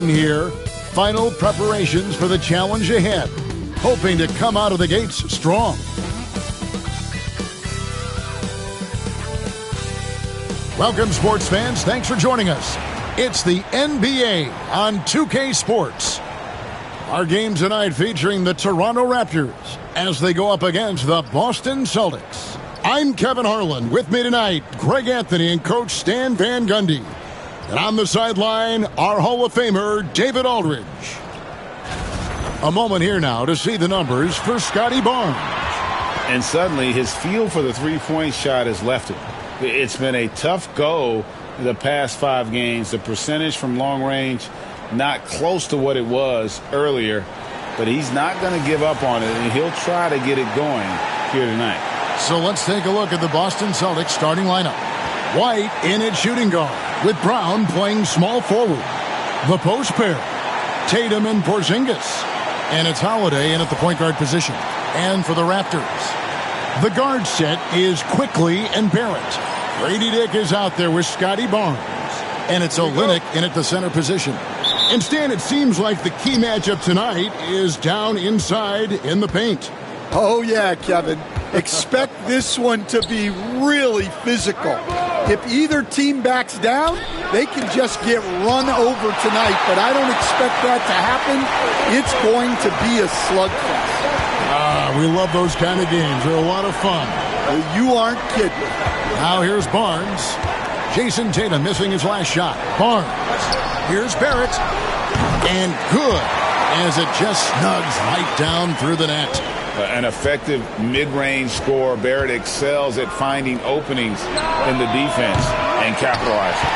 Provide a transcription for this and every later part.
Here, final preparations for the challenge ahead, hoping to come out of the gates strong. Welcome, sports fans. Thanks for joining us. It's the NBA on 2K Sports. Our game tonight featuring the Toronto Raptors as they go up against the Boston Celtics. I'm Kevin Harlan. With me tonight, Greg Anthony and Coach Stan Van Gundy. And on the sideline, our Hall of Famer, David Aldridge. A moment here now to see the numbers for Scotty Barnes. And suddenly, his feel for the three-point shot has left him. It's been a tough go the past 5 games. The percentage from long range, not close to what it was earlier. But he's not going to give up on it, and he'll try to get it going here tonight. So let's take a look at the Boston Celtics starting lineup. White in at shooting guard, with Brown playing small forward. The post pair, Tatum and Porzingis. And it's Holiday in at the point guard position. And for the Raptors, the guard set is Quickly and Barrett. Grady Dick is out there with Scotty Barnes. And it's Olynyk in at the center position. And Stan, it seems like the key matchup tonight is down inside in the paint. Oh, yeah, Kevin. Expect this one to be really physical. If either team backs down, they can just get run over tonight, but I don't expect that to happen. It's going to be a slugfest. We love those kind of games. They're a lot of fun. You aren't kidding. Now here's Barnes. Jason Tatum missing his last shot. Barnes. Here's Barrett. And good, as it just snugs right down through the net. An effective mid-range scorer. Barrett excels at finding openings in the defense and capitalizing.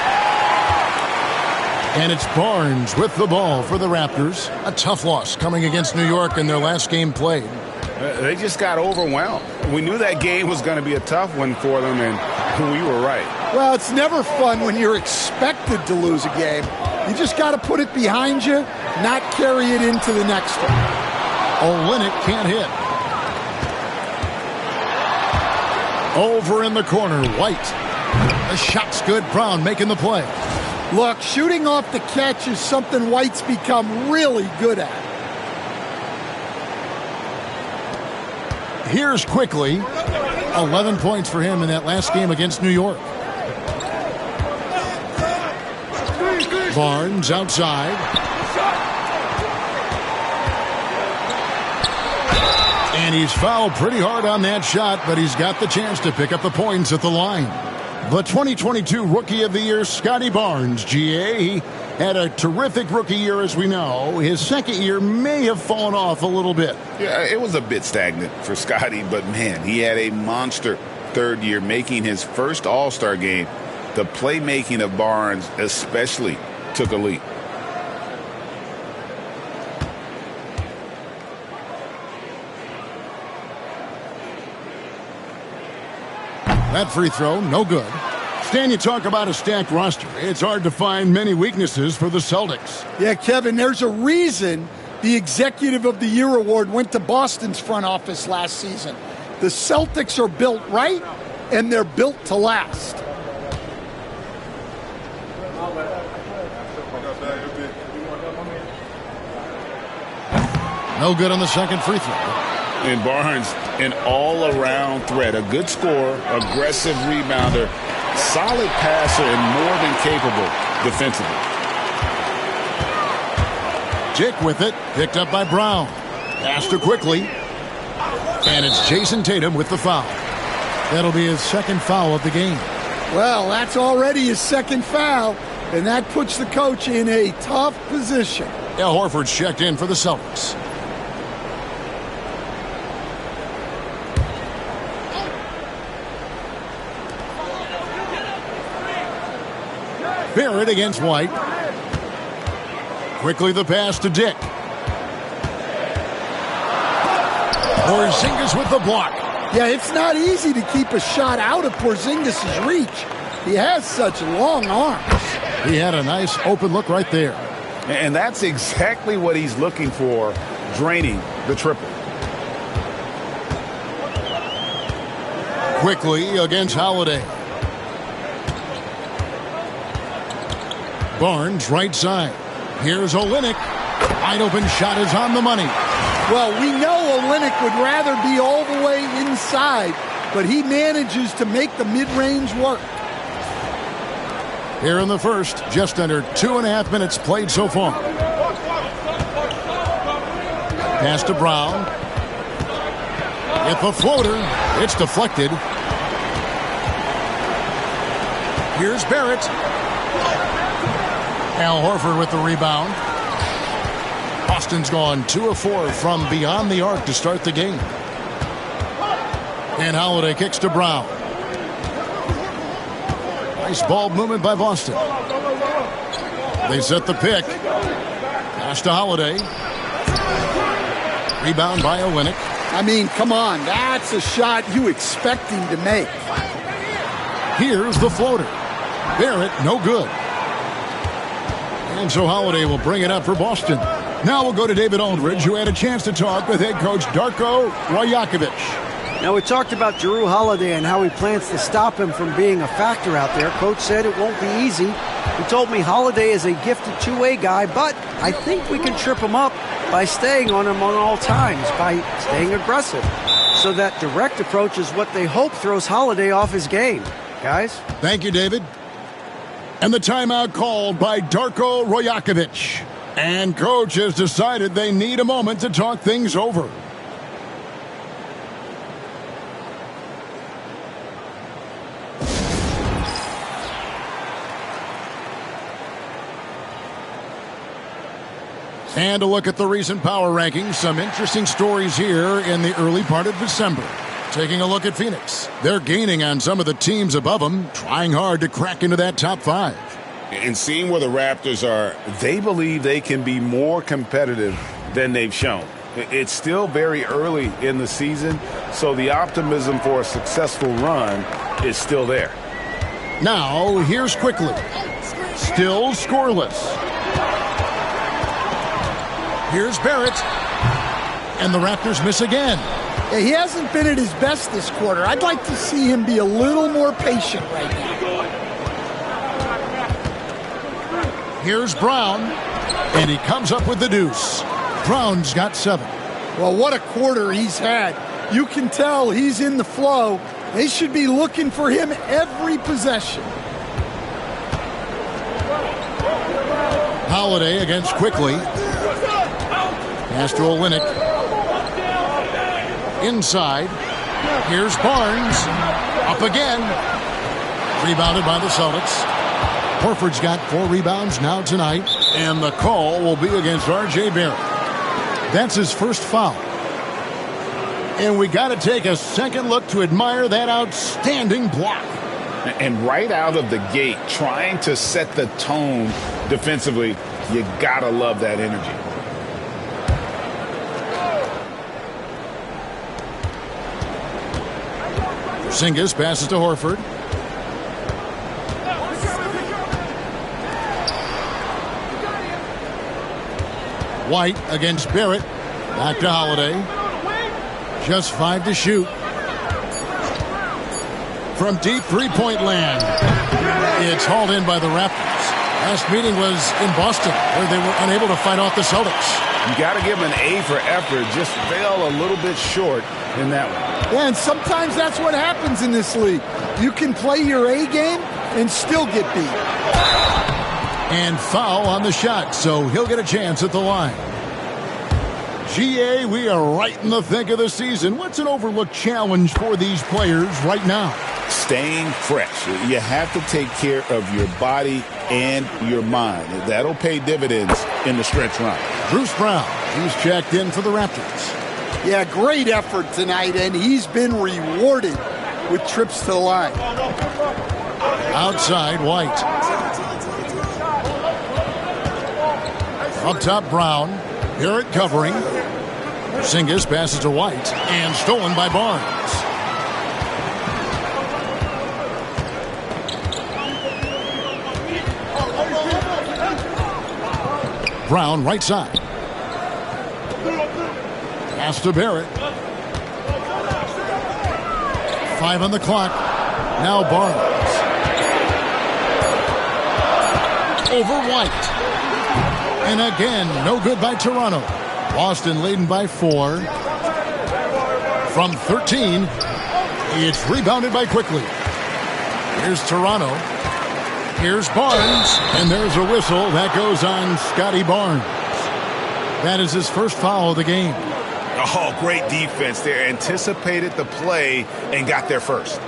And it's Barnes with the ball for the Raptors. A tough loss coming against New York in their last game played. They just got overwhelmed. We knew that game was going to be a tough one for them, and we were right. Well, it's never fun when you're expected to lose a game. You just got to put it behind you, not carry it into the next one. Olynyk can't hit. Over in the corner, White. The shot's good. Brown making the play. Look, shooting off the catch is something White's become really good at. Here's Quickly. 11 points for him in that last game against New York. Barnes outside. And he's fouled pretty hard on that shot, but he's got the chance to pick up the points at the line. The 2022 Rookie of the Year, Scotty Barnes, GA. He had a terrific rookie year, as we know. His second year may have fallen off a little bit. Yeah, it was a bit stagnant for Scotty, but man, he had a monster third year, making his first All-Star game. The playmaking of Barnes especially took a leap. That free throw, no good. Stan, you talk about a stacked roster. It's hard to find many weaknesses for the Celtics. Yeah, Kevin, there's a reason the Executive of the Year award went to Boston's front office last season. The Celtics are built right, and they're built to last. No good on the second free throw. And Barnes, an all-around threat. A good scorer, aggressive rebounder, solid passer, and more than capable defensively. Dick with it, picked up by Brown. Pass to Quickly. And it's Jason Tatum with the foul. That'll be his second foul of the game. Well, that's already his second foul, and that puts the coach in a tough position. Al Horford's checked in for the Celtics. Barrett against White. Quickly the pass to Dick. Porzingis with the block. Yeah, it's not easy to keep a shot out of Porzingis' reach. He has such long arms. He had a nice open look right there. And that's exactly what he's looking for, draining the triple. Quickly against Holiday. Barnes right side. Here's Olynyk. Wide open shot is on the money. Well, we know Olynyk would rather be all the way inside, but he manages to make the mid-range work. Here in the first, just under 2.5 minutes played so far. Pass to Brown. With a floater, it's deflected. Here's Barrett. Al Horford with the rebound. Boston's gone 2 of 4 from beyond the arc to start the game. And Holiday kicks to Brown. Nice ball movement by Boston. They set the pick. Pass to Holiday. Rebound by Olynyk. I mean, come on. That's a shot you expect him to make. Here's the floater. Barrett, no good. And so Holiday will bring it up for Boston. Now we'll go to David Aldridge, who had a chance to talk with head coach Darko Rajakovic. Now, we talked about Jrue Holiday and how he plans to stop him from being a factor out there. Coach said it won't be easy. He told me Holiday is a gifted two-way guy, but I think we can trip him up by staying on him on all times, by staying aggressive. So that direct approach is what they hope throws Holiday off his game. Guys? Thank you, David. And the timeout called by Darko Rajakovic. And coach has decided they need a moment to talk things over. And a look at the recent power rankings. Some interesting stories here in the early part of December. Taking a look at Phoenix. They're gaining on some of the teams above them, trying hard to crack into that top 5. And seeing where the Raptors are, they believe they can be more competitive than they've shown. It's still very early in the season, so the optimism for a successful run is still there. Now, here's Quickly. Still scoreless. Here's Barrett. And the Raptors miss again. Yeah, he hasn't been at his best this quarter. I'd like to see him be a little more patient right now. Here's Brown. And he comes up with the deuce. Brown's got 7. Well, what a quarter he's had. You can tell he's in the flow. They should be looking for him every possession. Holiday against Quickly. Pass to Olynyk. Inside. Here's Barnes. Up again. Rebounded by the Celtics. Horford's got 4 rebounds now tonight. And the call will be against R.J. Barrett. That's his first foul. And we got to take a second look to admire that outstanding block. And right out of the gate, trying to set the tone defensively, you got to love that energy. Porzingis passes to Horford. White against Barrett. Back to Holiday. Just 5 to shoot. From deep three-point land. It's hauled in by the Raptors. Last meeting was in Boston, where they were unable to fight off the Celtics. You got to give them an A for effort. Just fell a little bit short in that one. Yeah, and sometimes that's what happens in this league. You can play your A game and still get beat. And foul on the shot, so he'll get a chance at the line. GA, we are right in the thick of the season. What's an overlooked challenge for these players right now? Staying fresh. You have to take care of your body and your mind. That'll pay dividends in the stretch run. Bruce Brown, he's checked in for the Raptors. Yeah, great effort tonight, and he's been rewarded with trips to the line. Outside, White. Up top, Brown. Barrett covering. Porzingis passes to White, and stolen by Barnes. Brown, right side. Pass to Barrett. 5 on the clock. Now Barnes. Over White. And again, no good by Toronto. Boston leading by 4. From 13, it's rebounded by Quickly. Here's Toronto. Here's Barnes, and there's a whistle. That goes on Scotty Barnes. That is his first foul of the game. Oh, great defense there. Anticipated the play and got there first.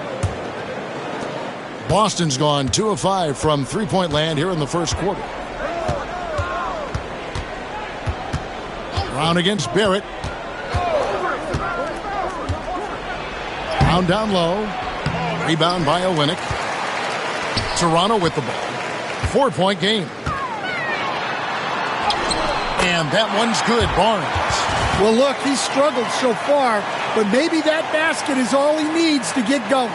Boston's gone 2 of 5 from three-point land here in the first quarter. Brown against Barrett. Brown down low. Rebound by Olynyk. Toronto with the ball. 4-point game. And that one's good, Barnes. Well, look, he's struggled so far, but maybe that basket is all he needs to get going.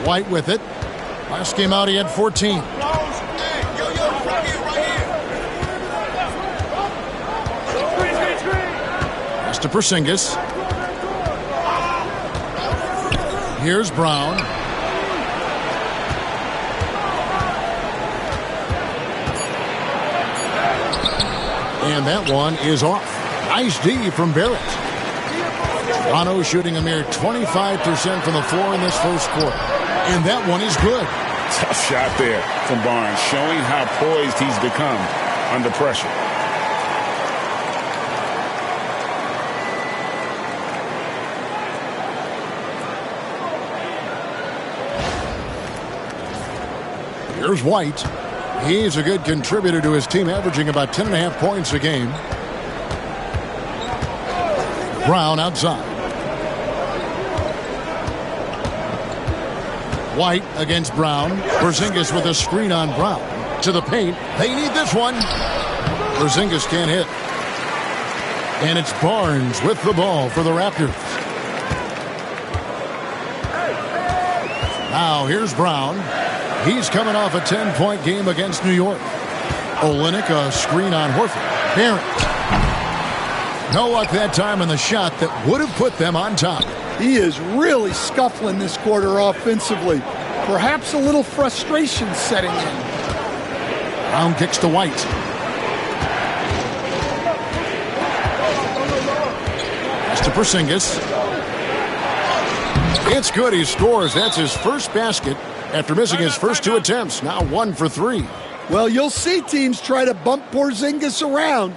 White with it. Last game out, he had 14. Pass to Porzingis. Here's Brown. And that one is off. Nice D from Barrett. Toronto shooting a mere 25% from the floor in this first quarter. And that one is good. Tough shot there from Barnes, showing how poised he's become under pressure. Here's White. He's a good contributor to his team, averaging about 10.5 points a game. Brown outside. White against Brown. Porzingis with a screen on Brown. To the paint. They need this one. Porzingis can't hit. And it's Barnes with the ball for the Raptors. Now here's Brown. He's coming off a 10-point game against New York. Olynyk, a screen on Horford. Barrett. No luck that time in the shot that would have put them on top. He is really scuffling this quarter offensively. Perhaps a little frustration setting in. Brown kicks to White. Pass to Porzingis. It's good. He scores. That's his first basket after missing his first 2 attempts. Now 1 for 3. Well, you'll see teams try to bump Porzingis around.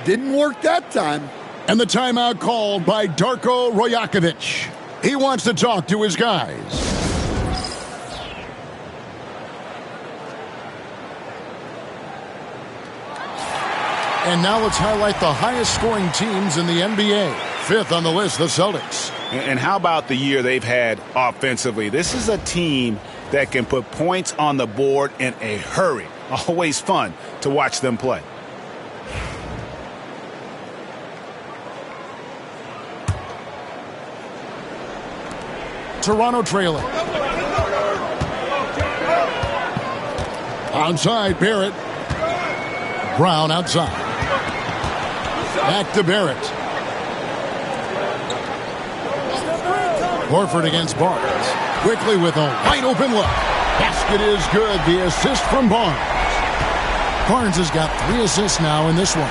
Didn't work that time. And the timeout called by Darko Rajakovic. He wants to talk to his guys. And now let's highlight the highest scoring teams in the NBA. 5th on the list, the Celtics. And how about the year they've had offensively? This is a team that can put points on the board in a hurry. Always fun to watch them play. Toronto trailing. Outside, Barrett. Brown outside. Back to Barrett. Horford against Barnes. Quickly with a wide open look. Basket is good. The assist from Barnes. Barnes has got 3 assists now in this one.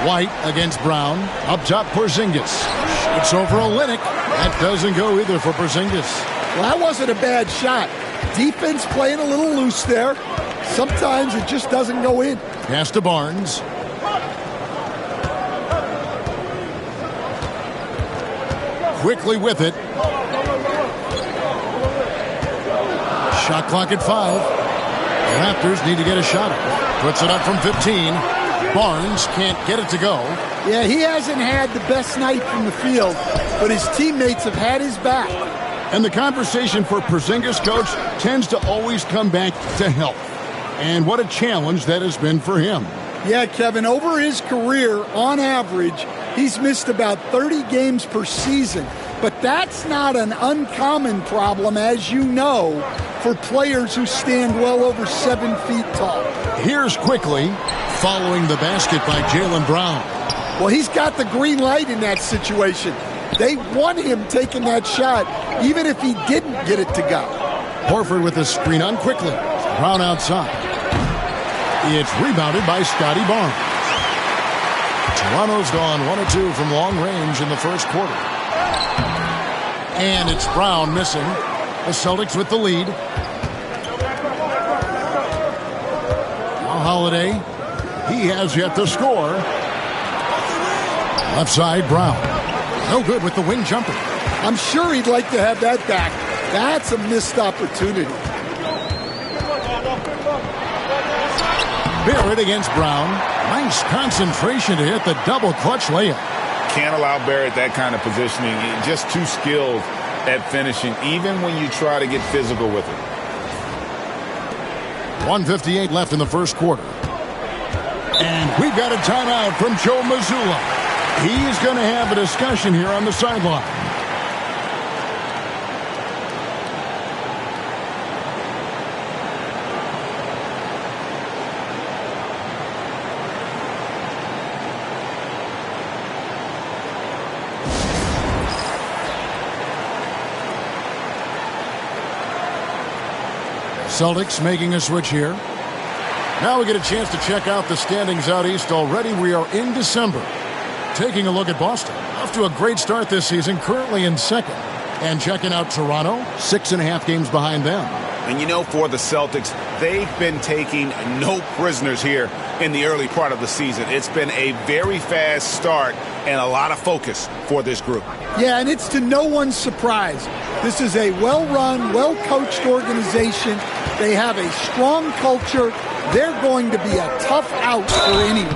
White against Brown. Up top, Porzingis. It's over Olynyk. That doesn't go either for Porzingis. Well, that wasn't a bad shot. Defense playing a little loose there. Sometimes it just doesn't go in. Pass to Barnes. Quickly with it. Shot clock at 5. The Raptors need to get a shot up. Puts it up from 15. Barnes can't get it to go. Yeah, he hasn't had the best night from the field, but his teammates have had his back. And the conversation for Porzingis, coach, tends to always come back to health. And what a challenge that has been for him. Yeah, Kevin, over his career, on average, he's missed about 30 games per season. But that's not an uncommon problem, as you know, for players who stand well over 7 feet tall. Here's Quickly following the basket by Jaylen Brown. Well, he's got the green light in that situation. They want him taking that shot, even if he didn't get it to go. Horford with the screen on quickly. Brown outside. It's rebounded by Scotty Barnes. Toronto's gone 1 of 2 from long range in the first quarter. And it's Brown missing. The Celtics with the lead. Now Holiday. He has yet to score. Left side, Brown. No good with the wing jumper. I'm sure he'd like to have that back. That's a missed opportunity. Barrett against Brown. Nice concentration to hit the double clutch layup. Can't allow Barrett that kind of positioning. He's just too skilled at finishing, even when you try to get physical with it. 1:58 left in the first quarter. And we've got a timeout from Joe Mazzulla. He's going to have a discussion here on the sideline. Celtics making a switch here. Now we get a chance to check out the standings out east. Already we are in December. Taking a look at Boston. Off to a great start this season, currently in second. And checking out Toronto, 6.5 games behind them. And you know, for the Celtics, they've been taking no prisoners here in the early part of the season. It's been a very fast start and a lot of focus for this group. Yeah, and it's to no one's surprise. This is a well-run, well-coached organization. They have a strong culture. They're going to be a tough out for anyone.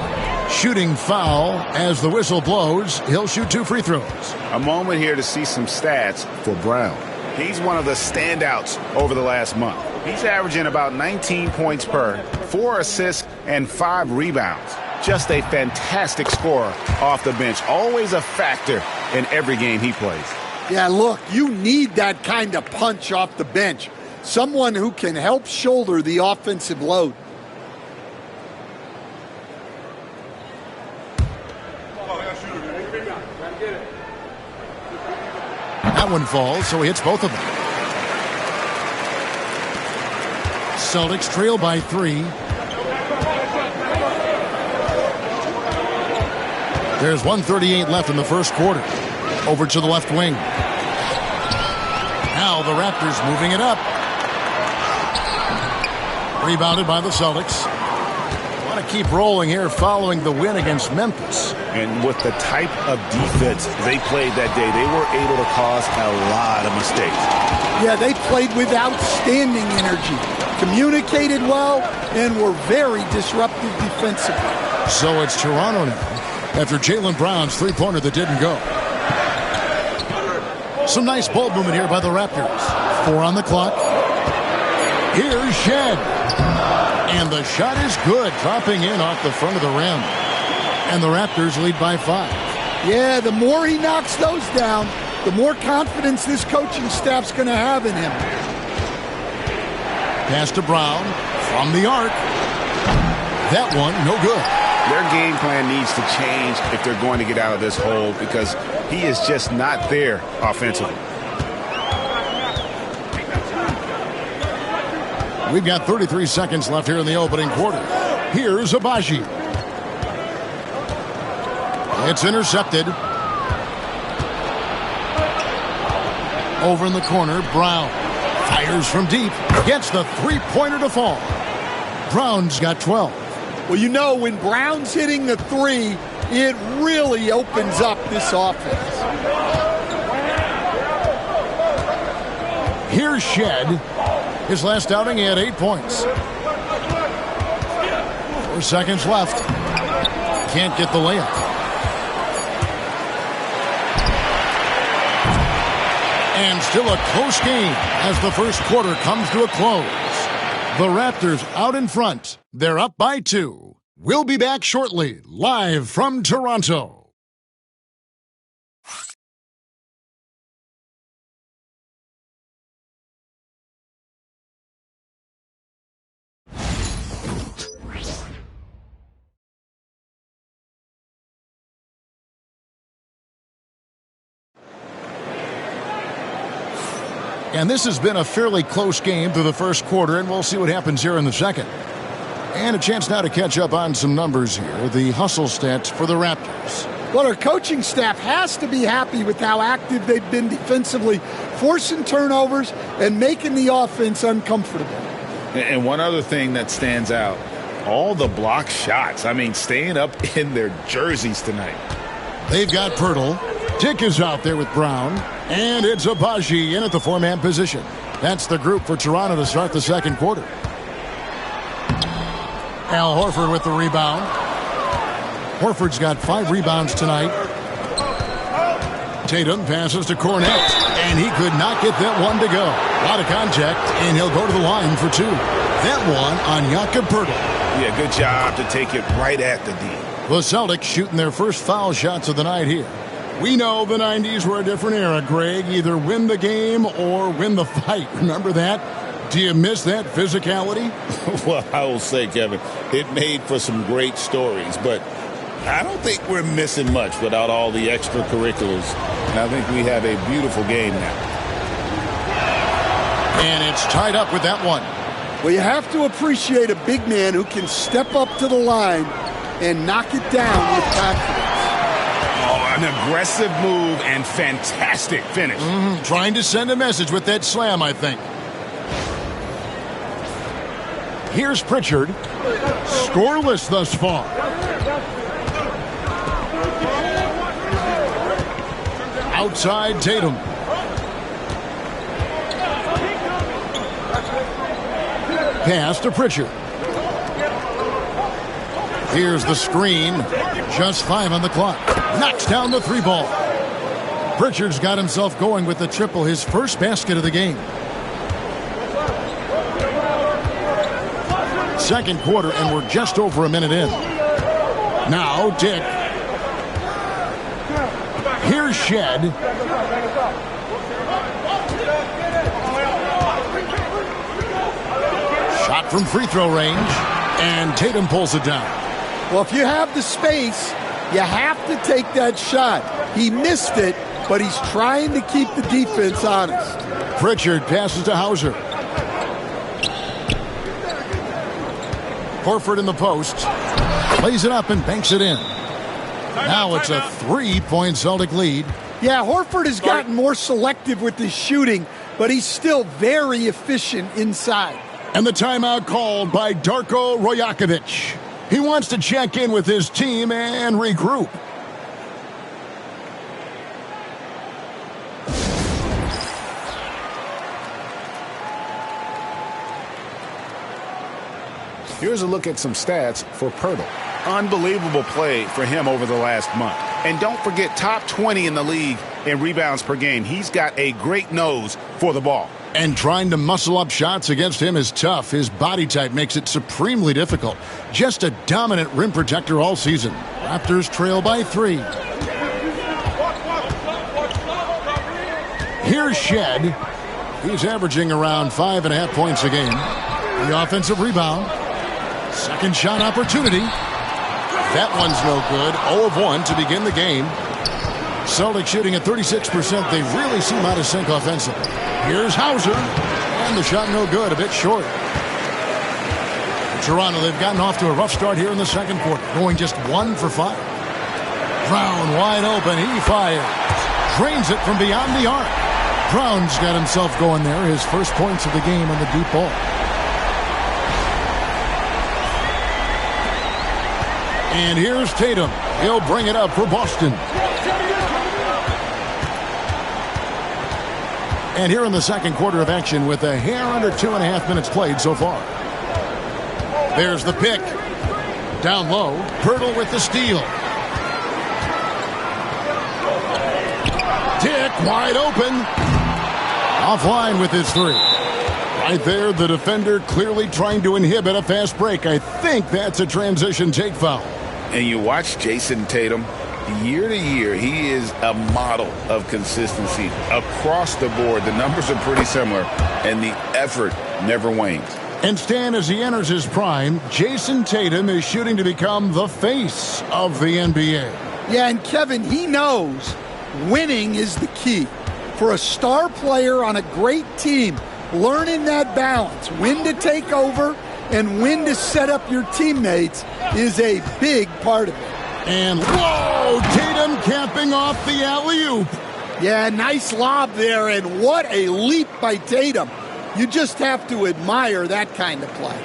Shooting foul as the whistle blows. He'll shoot 2 free throws. A moment here to see some stats for Brown. He's one of the standouts over the last month. He's averaging about 19 points per, 4 assists, and 5 rebounds. Just a fantastic scorer off the bench. Always a factor in every game he plays. Yeah, look, you need that kind of punch off the bench. Someone who can help shoulder the offensive load. That one falls, so he hits both of them. Celtics trail by 3. There's 1:38 left in the first quarter. Over to the left wing. Now the Raptors moving it up. Rebounded by the Celtics. Want to keep rolling here following the win against Memphis. And with the type of defense they played that day, they were able to cause a lot of mistakes. Yeah, they played with outstanding energy, communicated well, and were very disruptive defensively. So it's Toronto now, after Jaylen Brown's three-pointer that didn't go. Some nice ball movement here by the Raptors. 4 on the clock. Here's Shed. And the shot is good, dropping in off the front of the rim. And the Raptors lead by 5. Yeah, the more he knocks those down, the more confidence this coaching staff's going to have in him. Pass to Brown from the arc. That one, no good. Their game plan needs to change if they're going to get out of this hole because he is just not there offensively. We've got 33 seconds left here in the opening quarter. Here's Abaji. It's intercepted. Over in the corner, Brown fires from deep. Gets the three-pointer to fall. Brown's got 12. Well, you know, when Brown's hitting the 3, it really opens up this offense. Here's Shed. His last outing, he had 8 points. 4 seconds left. Can't get the layup. And still a close game as the first quarter comes to a close. The Raptors out in front. They're up by 2. We'll be back shortly, live from Toronto. And this has been a fairly close game through the first quarter, and we'll see what happens here in the second. And a chance now to catch up on some numbers here. The hustle stats for the Raptors. Well, our coaching staff has to be happy with how active they've been defensively, forcing turnovers and making the offense uncomfortable. And one other thing that stands out, all the block shots. I mean, staying up in their jerseys tonight. They've got Pirtle. Dick is out there with Brown. And it's Abaji in at the four-man position. That's the group for Toronto to start the second quarter. Al Horford with the rebound. Horford's got 5 rebounds tonight. Tatum passes to Cornet, and he could not get that one to go. A lot of contact, and he'll go to the line for 2. That one on Jakob Pirtle. Yeah, good job to take it right at the D. The Celtics shooting their first foul shots of the night here. We know the 90s were a different era, Greg. Either win the game or win the fight. Remember that? Do you miss that physicality? Well, I will say, Kevin, it made for some great stories, but I don't think we're missing much without all the extracurriculars. And I think we have a beautiful game now. And it's tied up with that one. Well, you have to appreciate a big man who can step up to the line and knock it down with confidence. Oh, an aggressive move and fantastic finish. Trying to send a message with that slam, I think. Here's Pritchard. Scoreless thus far. Outside Tatum. Pass to Pritchard. Here's the screen. Just 5 on the clock. Knocks down the 3 ball. Pritchard's got himself going with the triple, his first basket of the game. Second quarter, and we're just over a minute in. Now, Dick. Here's Shed. Shot from free throw range, and Tatum pulls it down. Well, if you have the space, you have to take that shot. He missed it, but he's trying to keep the defense honest. Pritchard passes to Hauser. Horford in the post. Plays it up and banks it in. Now it's a 3-point Celtic lead. Yeah, Horford has gotten more selective with his shooting, but he's still very efficient inside. And the timeout called by Darko Rajakovic. He wants to check in with his team and regroup. Here's a look at some stats for Pirtle. Unbelievable play for him over the last month. And don't forget, top 20 in the league in rebounds per game. He's got a great nose for the ball. And trying to muscle up shots against him is tough. His body type makes it supremely difficult. Just a dominant rim protector all season. Raptors trail by 3. Here's Shed. He's averaging around 5.5 points a game. The offensive rebound. Second shot opportunity. That one's no good. 0 of 1 to begin the game. Celtics shooting at 36%. They really seem out of sync offensively. Here's Hauser. And the shot no good. A bit short. Toronto, they've gotten off to a rough start here in the second quarter. Going just 1 for 5. Brown wide open. He fires. Drains it from beyond the arc. Brown's got himself going there. His first points of the game on the deep ball. And here's Tatum. He'll bring it up for Boston. And here in the second quarter of action with a hair under 2.5 minutes played so far. There's the pick. Down low. Pirtle with the steal. Dick wide open. Offline with his 3. Right there, the defender clearly trying to inhibit a fast break. I think that's a transition take foul. And you watch Jason Tatum, year to year, he is a model of consistency across the board. The numbers are pretty similar, and the effort never wanes. And Stan, as he enters his prime, Jason Tatum is shooting to become the face of the NBA. Yeah, and Kevin, he knows winning is the key. For a star player on a great team, learning that balance, when to take over and when to set up your teammates, is a big part of it. And whoa, Tatum capping off the alley-oop. Yeah, nice lob there, and what a leap by Tatum. You just have to admire that kind of play.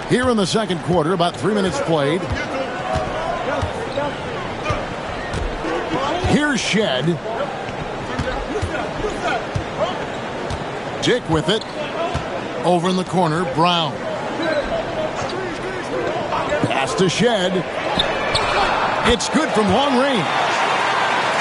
Here in the second quarter, about 3 minutes played. Here's Shed. Dick with it. Over in the corner, Brown. Pass to Shed. It's good from long range.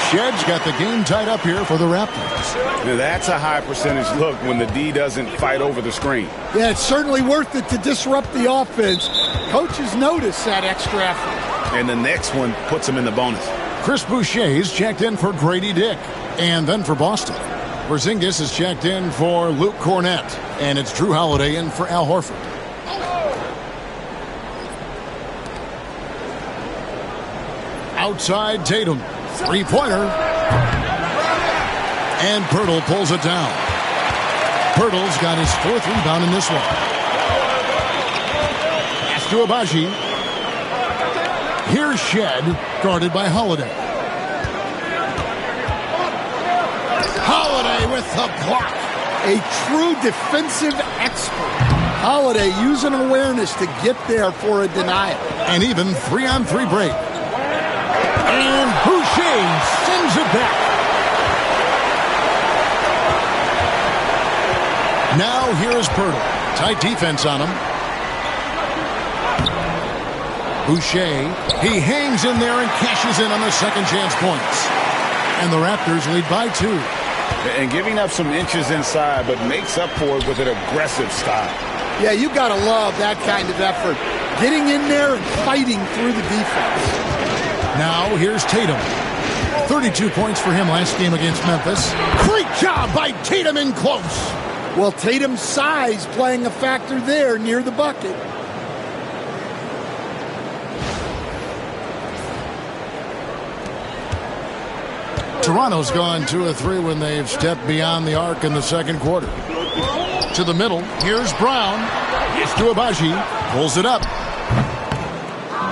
Shed's got the game tied up here for the Raptors. Now that's a high percentage look when the D doesn't fight over the screen. Yeah, it's certainly worth it to disrupt the offense. Coaches notice that extra effort. And the next one puts him in the bonus. Chris Boucher's checked in for Grady Dick. And then for Boston, Porzingis is checked in for Luke Cornett. And it's Drew Holiday in for Al Horford. Outside Tatum. Three-pointer. And Pirtle pulls it down. Pirtle's got his fourth rebound in this one. Pass to Abaji. Here's Shed, guarded by Holiday. Holiday with the block. A true defensive expert. Holiday using awareness to get there for a denial. And even 3-on-3 break. And Boucher sends it back. Now here's Pirtle. Tight defense on him. Boucher, he hangs in there and cashes in on the second chance points. And the Raptors lead by 2. And giving up some inches inside, but makes up for it with an aggressive style. Yeah, you got to love that kind of effort. Getting in there and fighting through the defense. Now here's Tatum. 32 points for him last game against Memphis. Great job by Tatum in close. Well, Tatum's size playing a factor there near the bucket. Toronto's gone 2 of 3 when they've stepped beyond the arc in the second quarter. To the middle, here's Brown. It's to Abaji. Pulls it up.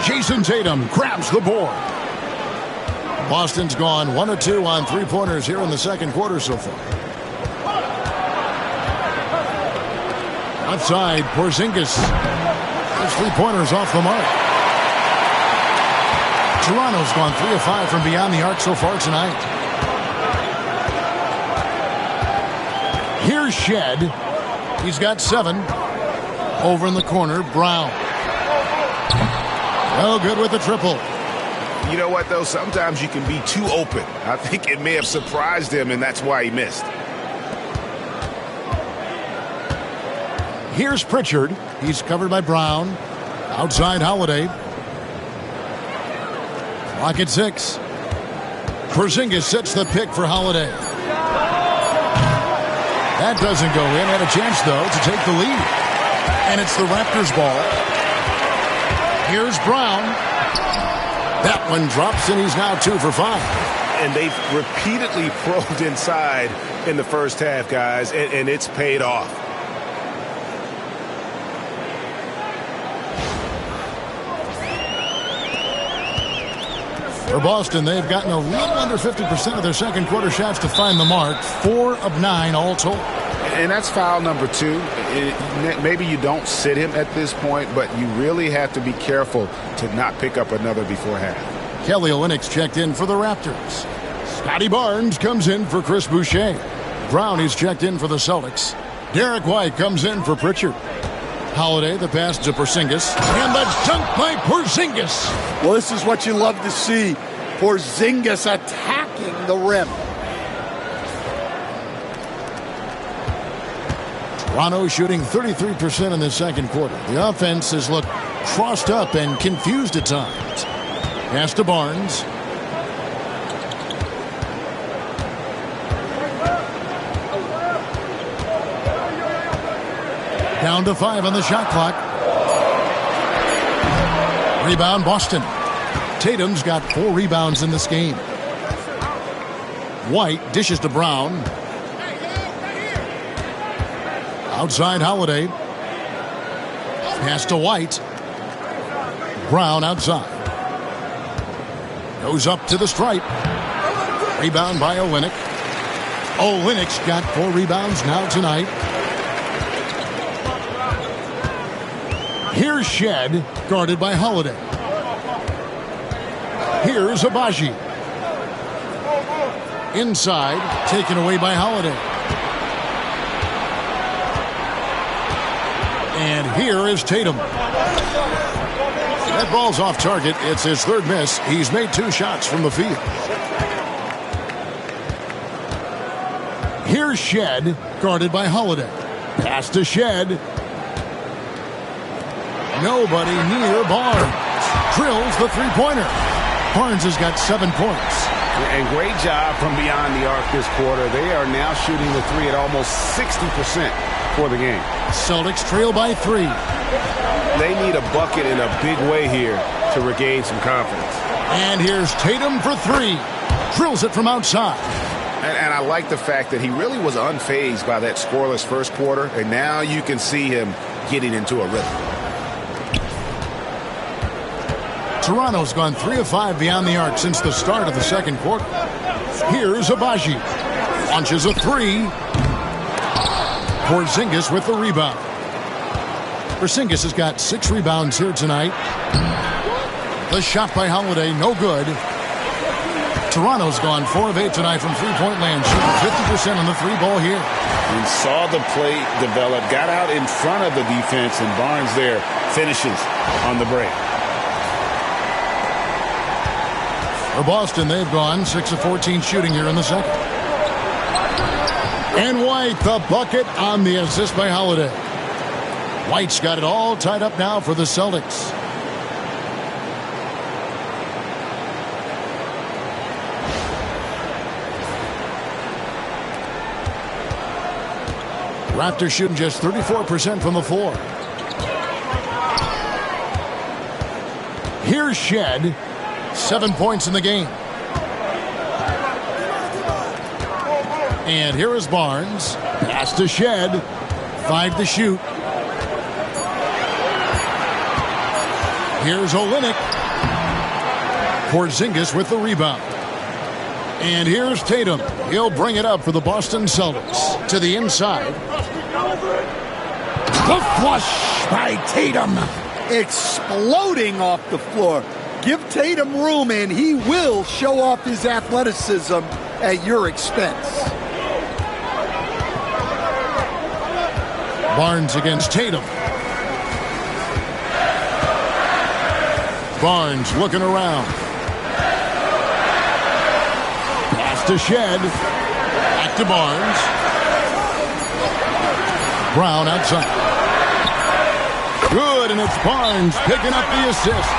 Jason Tatum grabs the board. Boston's gone 1 of 2 on three-pointers here in the second quarter so far. Outside, Porzingis. His three-pointers off the mark. Toronto's gone 3 of 5 from beyond the arc so far tonight. Here's Shed. He's got 7. Over in the corner, Brown. No good with the triple. You know what, though? Sometimes you can be too open. I think it may have surprised him, and that's why he missed. Here's Pritchard. He's covered by Brown. Outside Holiday. Clock at 6. Porzingis sets the pick for Holiday. That doesn't go in. Had a chance, though, to take the lead. And it's the Raptors' ball. Here's Brown. That one drops, and he's now 2 for 5. And they've repeatedly probed inside in the first half, guys, and it's paid off. For Boston, they've gotten a little under 50% of their second quarter shots to find the mark. 4 of 9 all told. And that's foul number 2. Maybe you don't sit him at this point, but you really have to be careful to not pick up another before half. Kelly Olynyk's checked in for the Raptors. Scotty Barnes comes in for Chris Boucher. Brown is checked in for the Celtics. Derek White comes in for Pritchard. Holiday, the pass to Porzingis. And the dunk by Porzingis. Well, this is what you love to see. Porzingis attacking the rim. Toronto shooting 33% in the second quarter. The offense has looked crossed up and confused at times. Pass to Barnes. Down to 5 on the shot clock. Rebound Boston. Tatum's got 4 rebounds in this game. White dishes to Brown. Outside Holiday. Pass to White. Brown outside. Goes up to the stripe. Rebound by Olynyk. Olynyk's got 4 rebounds now tonight. Here's Shed, guarded by Holiday. Here's Abaji. Inside, taken away by Holiday. And here is Tatum. That ball's off target. It's his 3rd miss. He's made 2 shots from the field. Here's Shed, guarded by Holiday. Pass to Shed. Nobody near Barnes. Drills the 3-pointer. Barnes has got 7 points. And great job from beyond the arc this quarter. They are now shooting the 3 at almost 60% for the game. Celtics trail by 3. They need a bucket in a big way here to regain some confidence. And here's Tatum for 3. Drills it from outside. And I like the fact that he really was unfazed by that scoreless first quarter. And now you can see him getting into a rhythm. Toronto's gone 3 of 5 beyond the arc since the start of the second quarter. Here's Abaji. Launches a 3. Porzingis with the rebound. Porzingis has got 6 rebounds here tonight. The shot by Holiday, no good. Toronto's gone 4 of 8 tonight from 3-point land, shooting 50% on the 3-ball here. And saw the play develop, got out in front of the defense, and Barnes there finishes on the break. For Boston, they've gone 6 of 14 shooting here in the second. And White, the bucket on the assist by Holiday. White's got it all tied up now for the Celtics. Raptors shooting just 34% from the floor. Here's Shed. 7 points in the game. And here is Barnes. Pass to Shed. 5 to shoot. Here's Olynyk. Porzingis with the rebound. And here's Tatum. He'll bring it up for the Boston Celtics. To the inside. The flush by Tatum. Exploding off the floor. Give Tatum room and he will show off his athleticism at your expense. Barnes against Tatum. Barnes looking around. Pass to Shed. Back to Barnes. Brown outside. Good, and it's Barnes picking up the assist.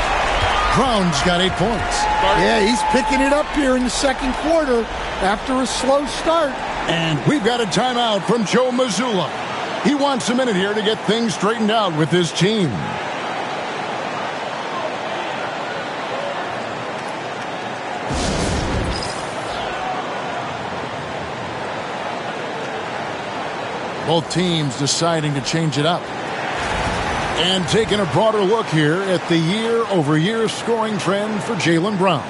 Brown's got 8 points. Yeah, he's picking it up here in the second quarter after a slow start. And we've got a timeout from Joe Mazzulla. He wants a minute here to get things straightened out with his team. Both teams deciding to change it up. And taking a broader look here at the year-over-year scoring trend for Jaylen Brown.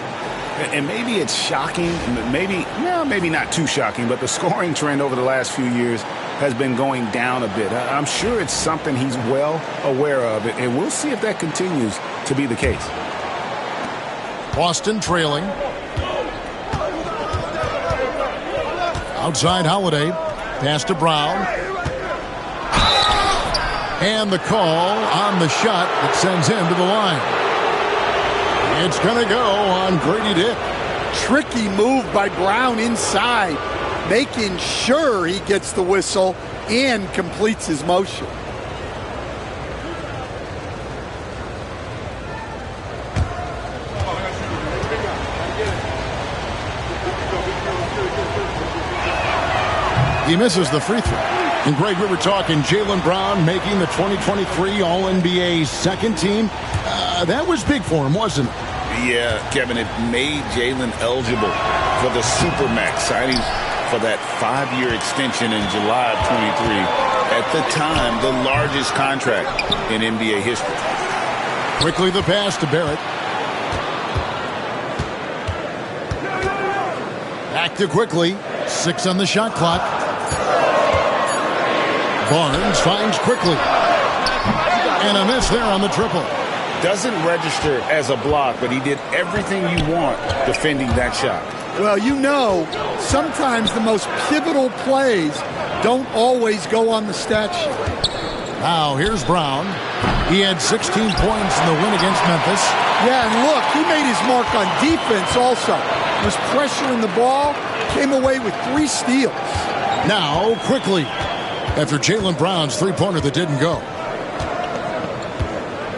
And maybe it's shocking, maybe not too shocking, but the scoring trend over the last few years has been going down a bit. I'm sure it's something he's well aware of, and we'll see if that continues to be the case. Boston trailing. Outside Holiday. Pass to Brown. And the call on the shot that sends him to the line. It's going to go on Grady Dick. Tricky move by Brown inside, making sure he gets the whistle and completes his motion. He misses the free throw. And Greg, we were talking Jaylen Brown making the 2023 All-NBA second team. That was big for him, wasn't it? Yeah, Kevin, it made Jalen eligible for the Supermax, signing for that 5-year extension in July of 23. At the time, the largest contract in NBA history. Quickly the pass to Barrett. Back to Quickly. 6 on the shot clock. Barnes finds Quickly. And a miss there on the triple. Doesn't register as a block, but he did everything you want defending that shot. Well, you know, sometimes the most pivotal plays don't always go on the stat sheet. Now, here's Brown. He had 16 points in the win against Memphis. Yeah, and look, he made his mark on defense also. Was pressuring the ball, came away with 3 steals. Now, Quickly, after Jalen Brown's three-pointer that didn't go.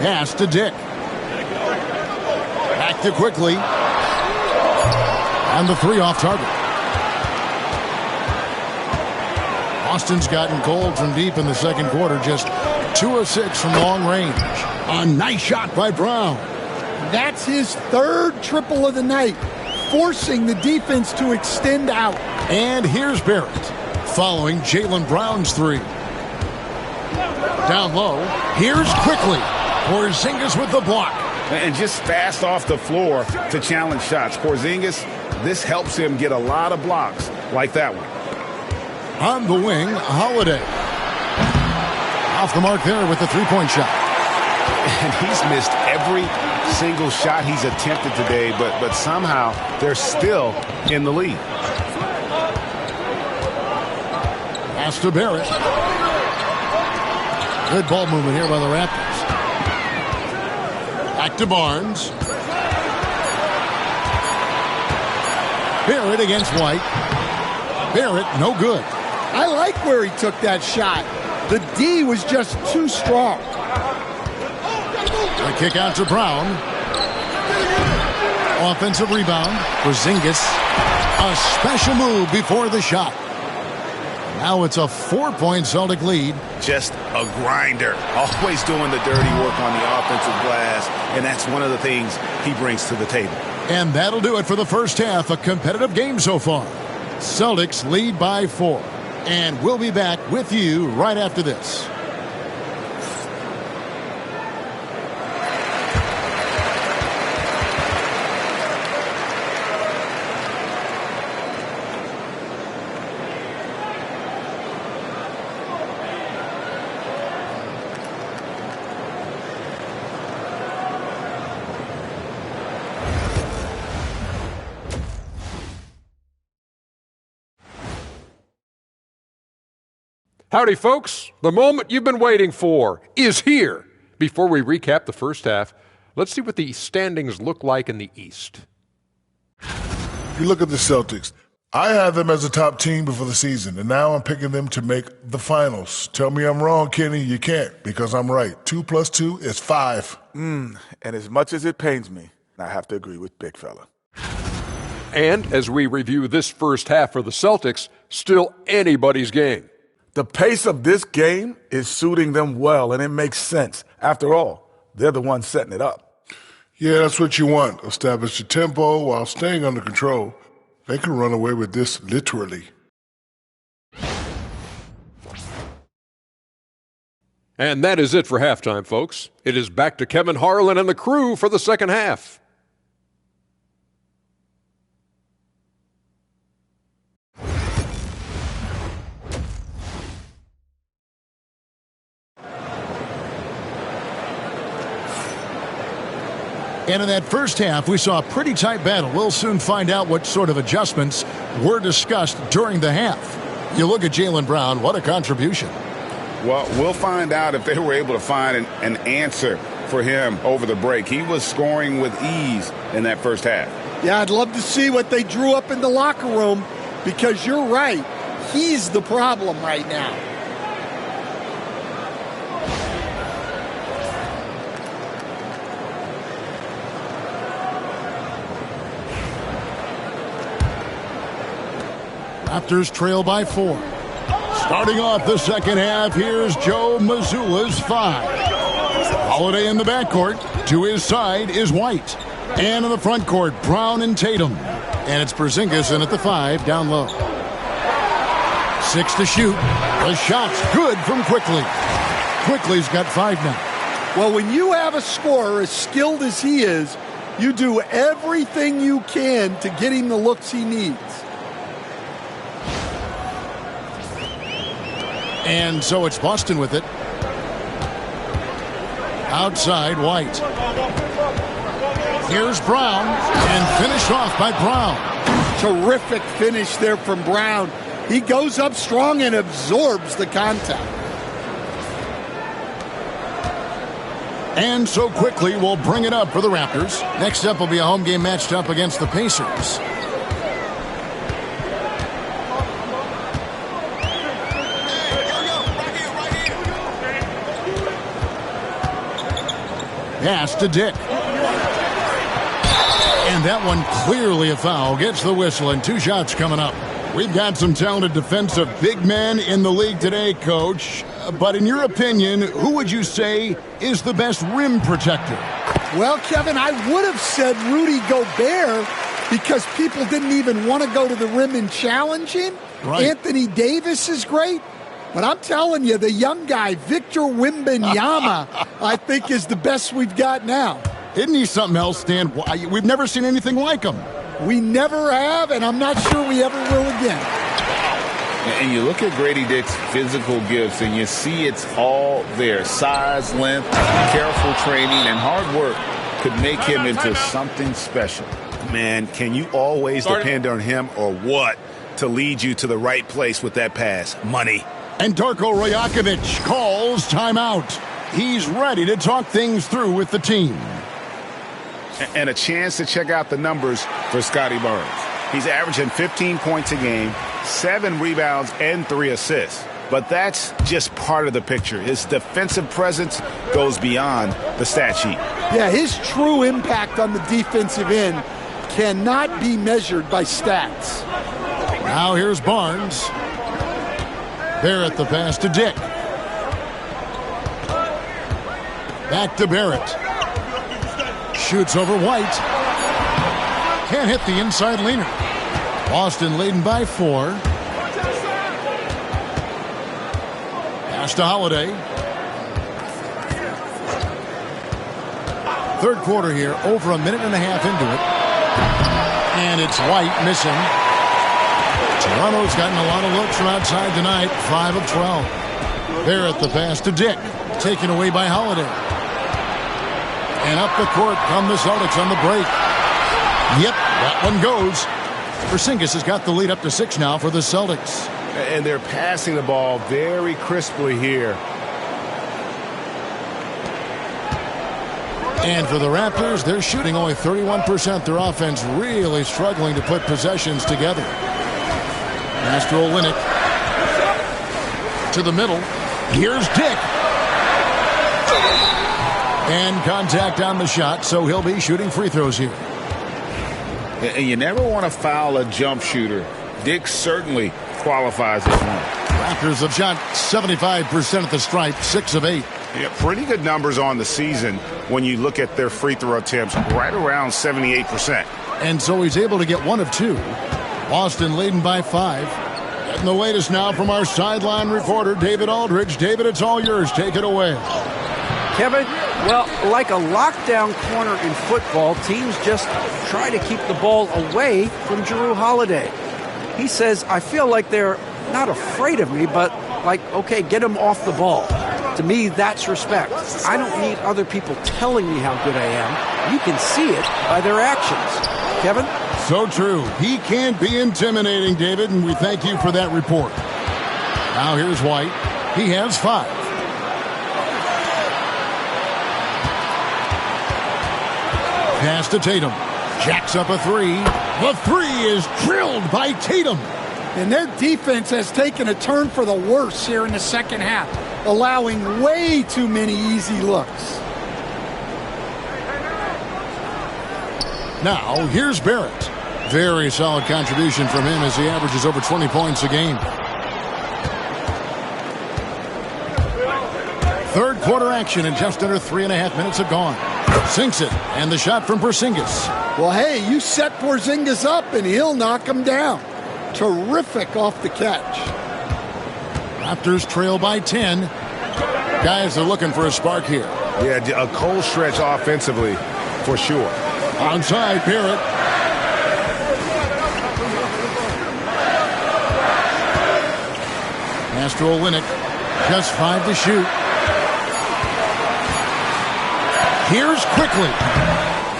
Pass to Dick. Back to Quickly. And the 3 off target. Boston's gotten cold from deep in the second quarter. Just 2 of 6 from long range. A nice shot by Brown. That's his 3rd triple of the night, forcing the defense to extend out. And here's Barrett, following Jalen Brown's 3. Down low, here's Quickly. Porzingis with the block. And just fast off the floor to challenge shots. Porzingis, this helps him get a lot of blocks like that one. On the wing, Holiday. Off the mark there with the 3-point shot. And he's missed every single shot he's attempted today, but somehow they're still in the lead. Pass to Barrett. Good ball movement here by the Raptors. Back to Barnes. Barrett against White. Barrett, no good. I like where he took that shot. The D was just too strong. The kick out to Brown. Offensive rebound. Porzingis. A special move before the shot. Now it's a 4-point Celtic lead. Just a grinder. Always doing the dirty work on the offensive glass. And that's one of the things he brings to the table. And that'll do it for the first half. A competitive game so far. Celtics lead by 4. And we'll be back with you right after this. Howdy, folks. The moment you've been waiting for is here. Before we recap the first half, let's see what the standings look like in the East. You look at the Celtics. I had them as a top team before the season, and now I'm picking them to make the finals. Tell me I'm wrong, Kenny. You can't, because I'm right. 2 + 2 is 5. And as much as it pains me, I have to agree with Big Fella. And as we review this first half for the Celtics, still anybody's game. The pace of this game is suiting them well, and it makes sense. After all, they're the ones setting it up. Yeah, that's what you want. Establish the tempo while staying under control. They can run away with this literally. And that is it for halftime, folks. It is back to Kevin Harlan and the crew for the second half. And in that first half, we saw a pretty tight battle. We'll soon find out what sort of adjustments were discussed during the half. You look at Jalen Brown, what a contribution. Well, we'll find out if they were able to find an answer for him over the break. He was scoring with ease in that first half. Yeah, I'd love to see what they drew up in the locker room, because you're right. He's the problem right now. Raptors trail by 4. Starting off the second half, here's Joe Mazzulla's 5. Holiday in the backcourt. To his side is White. And in the front court, Brown and Tatum. And it's Porzingis in at the 5, down low. 6 to shoot. The shot's good from Quickly. Quickly's got 5 now. Well, when you have a scorer as skilled as he is, you do everything you can to get him the looks he needs. And so it's Boston with it. Outside, White. Here's Brown, and finished off by Brown. Terrific finish there from Brown. He goes up strong and absorbs the contact. And so Quickly will bring it up for the Raptors. Next up will be a home game matched up against the Pacers. Pass to Dick. And that one clearly a foul. Gets the whistle, and 2 shots coming up. We've got some talented defensive big men in the league today, Coach. But in your opinion, who would you say is the best rim protector? Well, Kevin, I would have said Rudy Gobert because people didn't even want to go to the rim and challenge him. Right. Anthony Davis is great. But I'm telling you, the young guy, Victor Wembanyama, I think is the best we've got now. Isn't he something else, Stan? We've never seen anything like him. We never have, and I'm not sure we ever will again. And you look at Grady Dick's physical gifts, and you see it's all there. Size, length, careful training, and hard work could make him into something special. Man, can you always depend on him or what to lead you to the right place with that pass? Money. And Darko Rajakovic calls timeout. He's ready to talk things through with the team. And a chance to check out the numbers for Scotty Barnes. He's averaging 15 points a game, 7 rebounds, and 3 assists. But that's just part of the picture. His defensive presence goes beyond the stat sheet. Yeah, his true impact on the defensive end cannot be measured by stats. Now here's Barnes. Barrett the pass to Dick. Back to Barrett. Shoots over White. Can't hit the inside leaner. Boston leading by 4. Pass to Holiday. Third quarter here, over a minute and a half into it. And it's White missing. Toronto's gotten a lot of looks from outside tonight, 5 of 12. Barrett the pass to Dick, taken away by Holiday. And up the court come the Celtics on the break. Yep, that one goes. Porzingis has got the lead up to 6 now for the Celtics. And they're passing the ball very crisply here. And for the Raptors, they're shooting only 31%. Their offense really struggling to put possessions together. Master Olynyk to the middle. Here's Dick. And contact on the shot, so he'll be shooting free throws here. And you never want to foul a jump shooter. Dick certainly qualifies as one. Raptors have shot 75% at the stripe, 6 of 8. Yeah, pretty good numbers on the season when you look at their free throw attempts, right around 78%. And so he's able to get 1 of 2. Boston leading by 5. Getting the latest now from our sideline reporter, David Aldridge. David, it's all yours. Take it away. Kevin, well, like a lockdown corner in football, teams just try to keep the ball away from Jrue Holiday. He says, I feel like they're not afraid of me, but like, okay, get him off the ball. To me, that's respect. I don't need other people telling me how good I am. You can see it by their actions. Kevin? So true. He can't be intimidating, David, and we thank you for that report. Now here's White. He has 5. Pass to Tatum. Jacks up a 3. The 3 is drilled by Tatum. And their defense has taken a turn for the worse here in the second half, allowing way too many easy looks. Now, here's Barrett. Very solid contribution from him as he averages over 20 points a game. Third Third quarter action and just under 3.5 minutes have gone. Sinks it, and the shot from Porzingis. Well, hey, you set Porzingis up, and he'll knock him down. Terrific off the catch. Raptors trail by 10. Guys are looking for a spark here. Yeah, a cold stretch offensively for sure. Onside, Barrett. Pass to Olynyk. Just 5 to shoot. Here's quickly.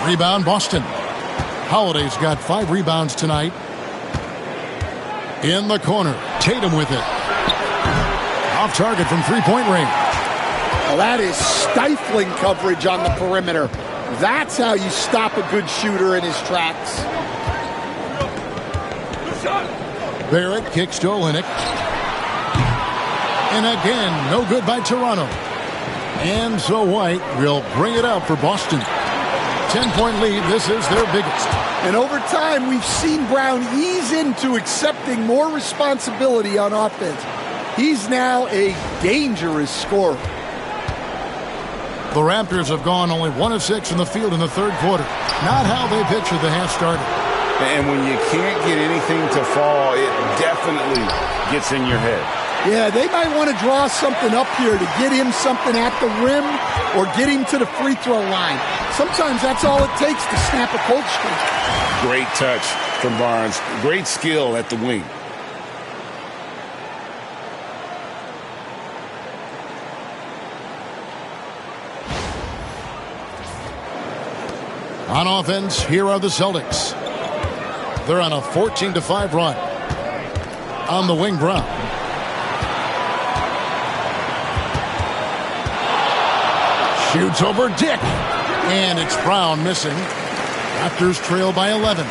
Rebound, Boston. Holiday's got 5 rebounds tonight. In the corner. Tatum with it. Off target from three-point range. Well, that is stifling coverage on the perimeter. That's how you stop a good shooter in his tracks. Barrett kicks to Olynyk. And again, no good by Toronto. And so White will bring it up for Boston. 10-point lead. This is their biggest. And over time, we've seen Brown ease into accepting more responsibility on offense. He's now a dangerous scorer. The Raptors have gone only 1 of 6 in the field in the third quarter. Not how they pictured the half started. And when you can't get anything to fall, it definitely gets in your head. Yeah, they might want to draw something up here to get him something at the rim or get him to the free throw line. Sometimes that's all it takes to snap a cold streak. Great touch from Barnes. Great skill at the wing. On offense, here are the Celtics. They're on a 14-5 run. On the wing, Brown. Shoots over Dick. And it's Brown missing. Raptors trail by 11.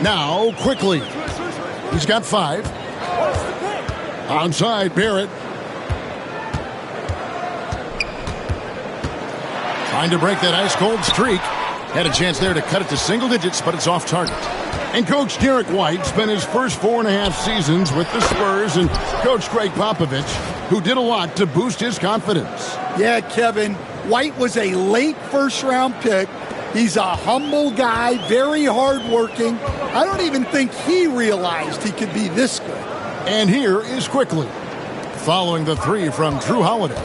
Now, quickly. He's got 5. Onside, Barrett. Trying to break that ice-cold streak. Had a chance there to cut it to single digits, but it's off target. And Coach Derek White spent his first 4.5 seasons with the Spurs and Coach Greg Popovich, who did a lot to boost his confidence. Yeah, Kevin, White was a late first-round pick. He's a humble guy, very hardworking. I don't even think he realized he could be this good. And here is quickly. Following the 3 from Drew Holiday.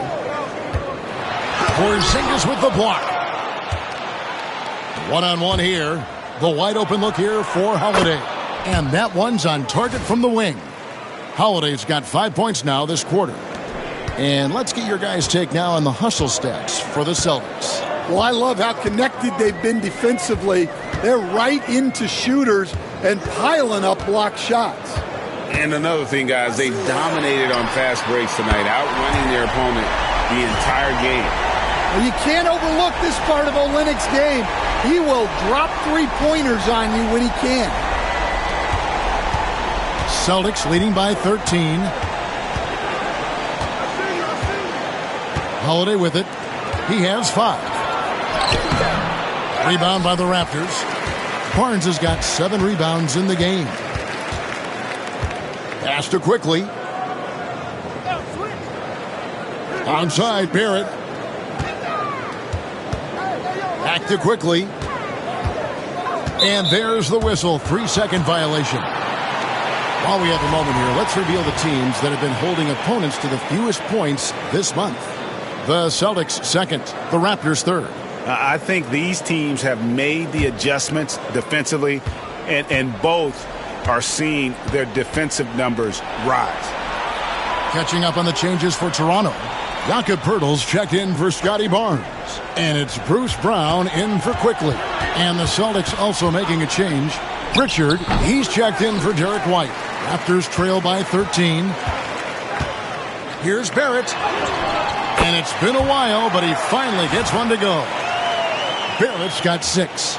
Porzingis with the block. One-on-one here. The wide-open look here for Holiday. And that one's on target from the wing. Holiday's got 5 points now this quarter. And let's get your guys' take now on the hustle stats for the Celtics. Well, I love how connected they've been defensively. They're right into shooters and piling up block shots. And another thing, guys, they dominated on fast breaks tonight, outrunning their opponent the entire game. Well, you can't overlook this part of Olynyk's game. He will drop three-pointers on you when he can. Celtics leading by 13. Holiday with it. He has 5. Rebound by the Raptors. Barnes has got 7 rebounds in the game. Pass to quickly. Onside, Barrett. Back to quickly. And there's the whistle. 3-second violation. While we have a moment here, let's reveal the teams that have been holding opponents to the fewest points this month. The Celtics second, the Raptors third. I think these teams have made the adjustments defensively, and both are seeing their defensive numbers rise. Catching up on the changes for Toronto. Jakob Poeltl's checked in for Scotty Barnes. And it's Bruce Brown in for Quickly. And the Celtics also making a change. Pritchard, he's checked in for Derek White. Raptors trail by 13. Here's Barrett. And it's been a while, but he finally gets one to go. Barrett's got 6.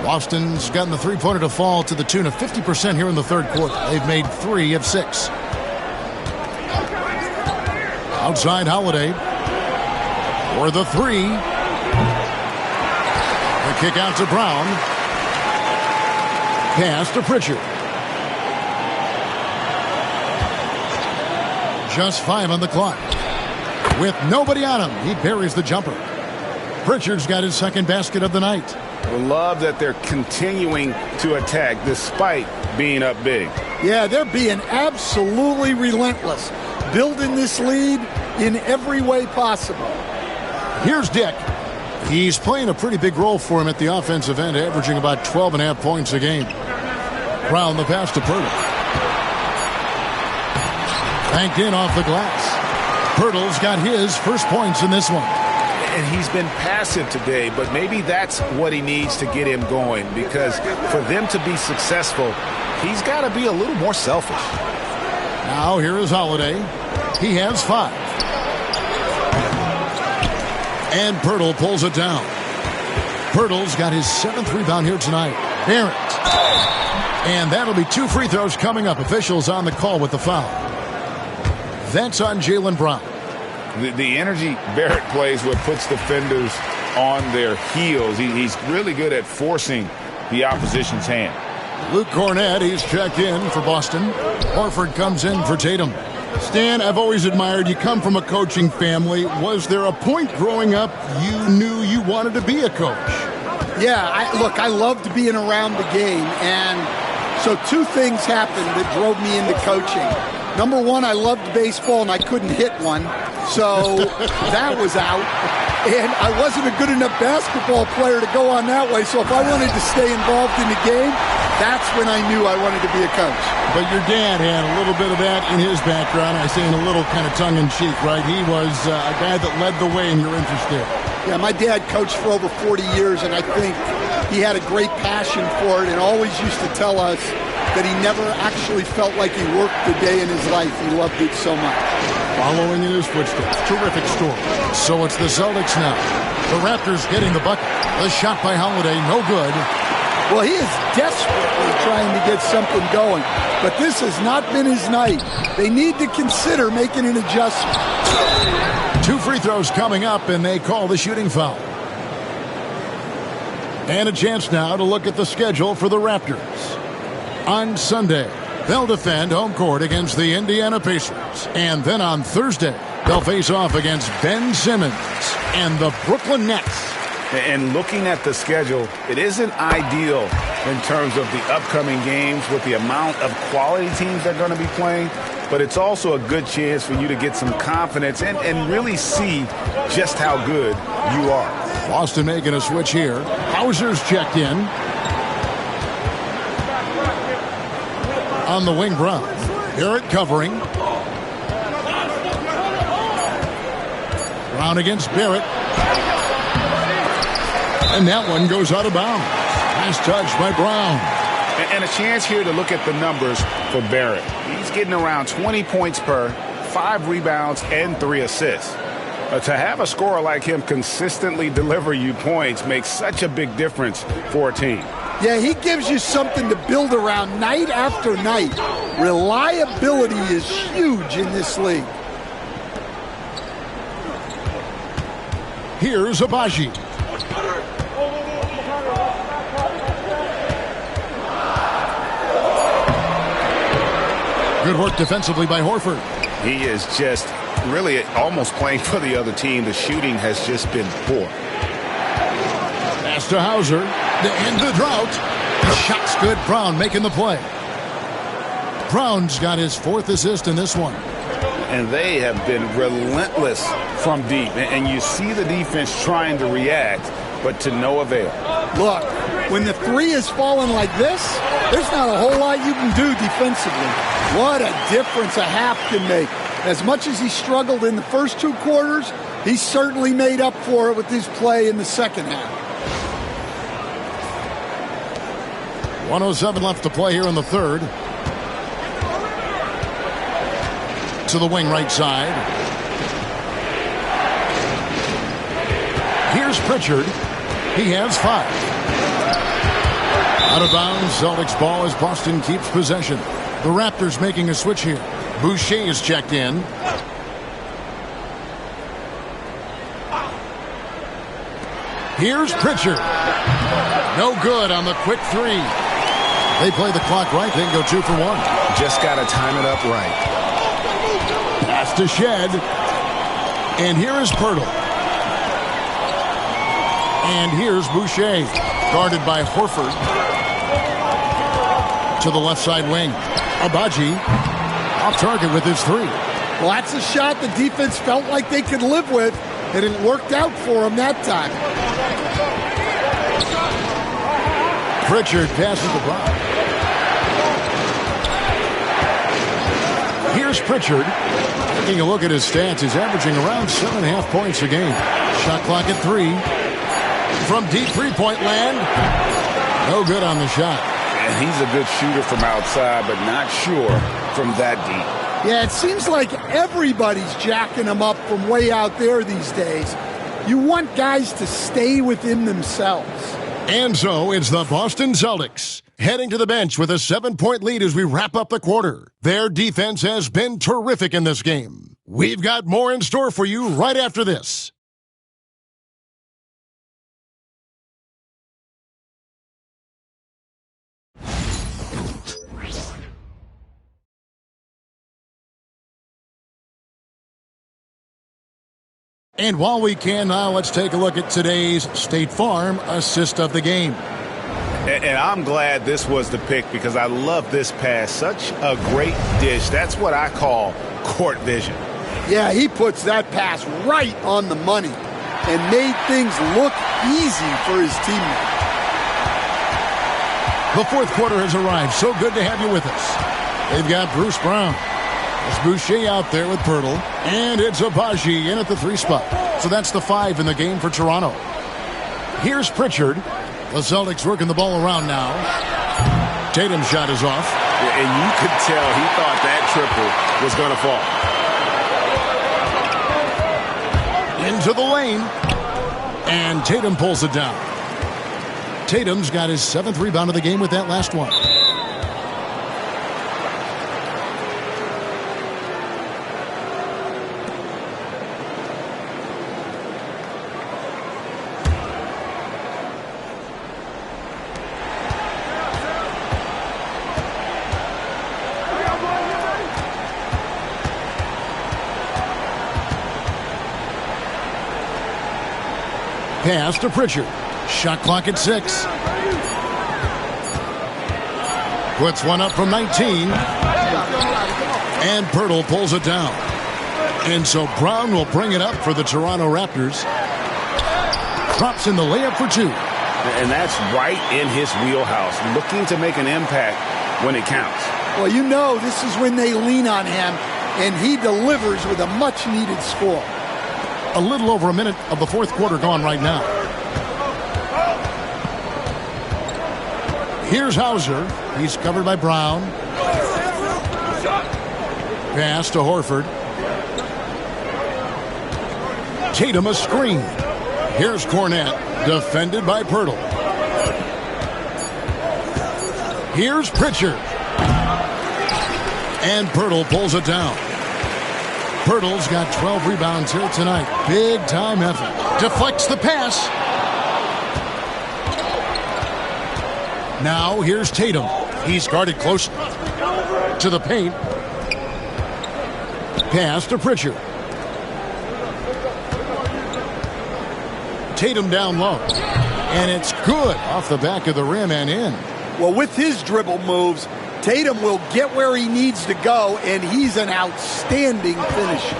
Boston's gotten the three-pointer to fall to the tune of 50% here in the third quarter. They've made 3 of 6. Outside Holiday for the 3. The kick out to Brown. Pass to Pritchard. Just 5 on the clock. With nobody on him, he buries the jumper. Pritchard's got his second basket of the night. I love that they're continuing to attack despite being up big. Yeah, they're being absolutely relentless, building this lead in every way possible. Here's Dick. He's playing a pretty big role for him at the offensive end, averaging about 12.5 points a game. Brown the pass to Pirtle. Banked in off the glass. Pirtle's got his first points in this one. And he's been passive today, but maybe that's what he needs to get him going, because for them to be successful, he's got to be a little more selfish. Now here is Holiday. He has 5. And Pirtle pulls it down. Pirtle's got his 7th rebound here tonight. Barrett. And that'll be 2 free throws coming up. Officials on the call with the foul. That's on Jaylen Brown. The energy Barrett plays with puts defenders on their heels. He's really good at forcing the opposition's hand. Luke Cornett, he's checked in for Boston. Horford comes in for Tatum. Stan, I've always admired you. Come from a coaching family. Was there a point growing up you knew you wanted to be a coach? Yeah, I loved being around the game. And so 2 things happened that drove me into coaching. Number 1, I loved baseball and I couldn't hit one. So that was out. And I wasn't a good enough basketball player to go on that way. So if I wanted to stay involved in the game, that's when I knew I wanted to be a coach. But your dad had a little bit of that in his background. I say in a little kind of tongue-in-cheek, right? He was a guy that led the way in your interest there. Yeah, my dad coached for over 40 years, and I think he had a great passion for it and always used to tell us that he never actually felt like he worked a day in his life. He loved it so much. Following in his footsteps. Terrific story. So it's the Celtics now. The Raptors getting the bucket. The shot by Holiday, no good. Well, he is desperately trying to get something going, but this has not been his night. They need to consider making an adjustment. 2 free throws coming up, and they call the shooting foul. And a chance now to look at the schedule for the Raptors. On Sunday, they'll defend home court against the Indiana Pacers. And then on Thursday, they'll face off against Ben Simmons and the Brooklyn Nets. And looking at the schedule, it isn't ideal in terms of the upcoming games with the amount of quality teams they're going to be playing, but it's also a good chance for you to get some confidence and really see just how good you are. Boston making a switch here. Hauser's checked in. On the wing, Brown. Barrett covering. Brown against Barrett. And that one goes out of bounds. Nice touch by Brown. And a chance here to look at the numbers for Barrett. He's getting around 20 points per, 5 rebounds, and 3 assists. To have a scorer like him consistently deliver you points makes such a big difference for a team. Yeah, he gives you something to build around night after night. Reliability is huge in this league. Here's Abaji. Good work defensively by Horford. He is just really almost playing for the other team. The shooting has just been poor. Pass to Hauser. To end the drought. The shot's good. Brown making the play. Brown's got his 4th assist in this one. And they have been relentless from deep. And you see the defense trying to react, but to no avail. Look, when the 3 is falling like this, there's not a whole lot you can do defensively. What a difference a half can make. As much as he struggled in the first 2 quarters, he certainly made up for it with his play in the second half. 1:07 left to play here in the third. To the wing right side. Here's Pritchard. He has 5. Out of bounds, Celtics ball as Boston keeps possession. The Raptors making a switch here. Boucher is checked in. Here's Pritchard. No good on the quick three. They play the clock right. They can go 2 for 1. Just got to time it up right. Pass to Shed. And here is Pirtle. And here's Boucher. Guarded by Horford. To the left side wing. Abaji off target with his three. Well, that's a shot the defense felt like they could live with, and it worked out for them that time. Pritchard passes the ball. Here's Pritchard. Taking a look at his stats, he's averaging around 7.5 points a game. Shot clock at 3. From deep three-point land. No good on the shot. And he's a good shooter from outside, but not sure from that deep. Yeah, it seems like everybody's jacking them up from way out there these days. You want guys to stay within themselves. And so it's the Boston Celtics heading to the bench with a 7-point lead as we wrap up the quarter. Their defense has been terrific in this game. We've got more in store for you right after this. And while we can now, let's take a look at today's State Farm assist of the game. And I'm glad this was the pick because I love this pass. Such a great dish. That's what I call court vision. Yeah, he puts that pass right on the money and made things look easy for his teammate. The fourth quarter has arrived. So good to have you with us. They've got Bruce Brown. It's Boucher out there with Pirtle. And it's Abaji in at the 3 spot. So that's the 5 in the game for Toronto. Here's Pritchard. The Celtics working the ball around now. Tatum's shot is off. And you could tell he thought that triple was going to fall. Into the lane. And Tatum pulls it down. Tatum's got his 7th rebound of the game with that last one. Pass to Pritchard. Shot clock at 6. Puts one up from 19. And Pirtle pulls it down. And so Brown will bring it up for the Toronto Raptors. Drops in the layup for 2. And that's right in his wheelhouse. Looking to make an impact when it counts. Well, you know this is when they lean on him, and he delivers with a much-needed score. A little over a minute of the fourth quarter gone right now. Here's Hauser. He's covered by Brown. Pass to Horford. Tatum a screen. Here's Cornette. Defended by Pirtle. Here's Pritchard. And Pirtle pulls it down. Pirtle's got 12 rebounds here tonight. Big time effort. Deflects the pass. Now here's Tatum. He's guarded close to the paint. Pass to Pritchard. Tatum down low. And it's good off the back of the rim and in. Well, with his dribble moves, Tatum will get where he needs to go, and he's an outstanding finisher.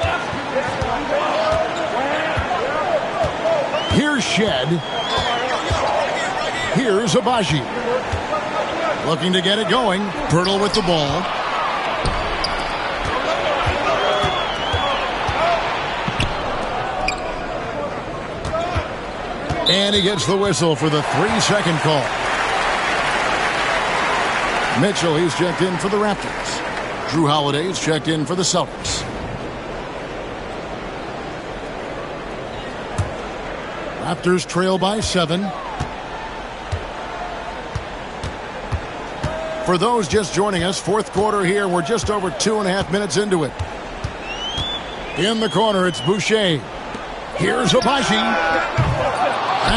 Here's Shed. Here's Abaji. Looking to get it going. Pirtle with the ball. And he gets the whistle for the 3-second call. Mitchell, he's checked in for the Raptors. Drew Holiday's checked in for the Celtics. Raptors trail by 7. For those just joining us, fourth quarter here. We're just over 2.5 minutes into it. In the corner, it's Boucher. Here's Abaji.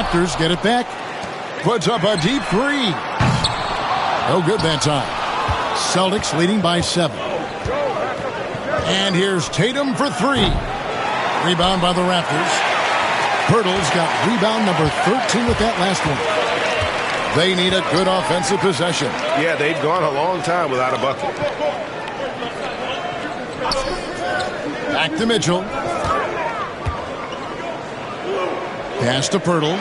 Raptors get it back. Puts up a deep three. No good that time. Celtics leading by 7. And here's Tatum for 3. Rebound by the Raptors. Pirtle's got rebound number 13 with that last one. They need a good offensive possession. Yeah, they've gone a long time without a bucket. Back to Mitchell. Pass to Pirtle.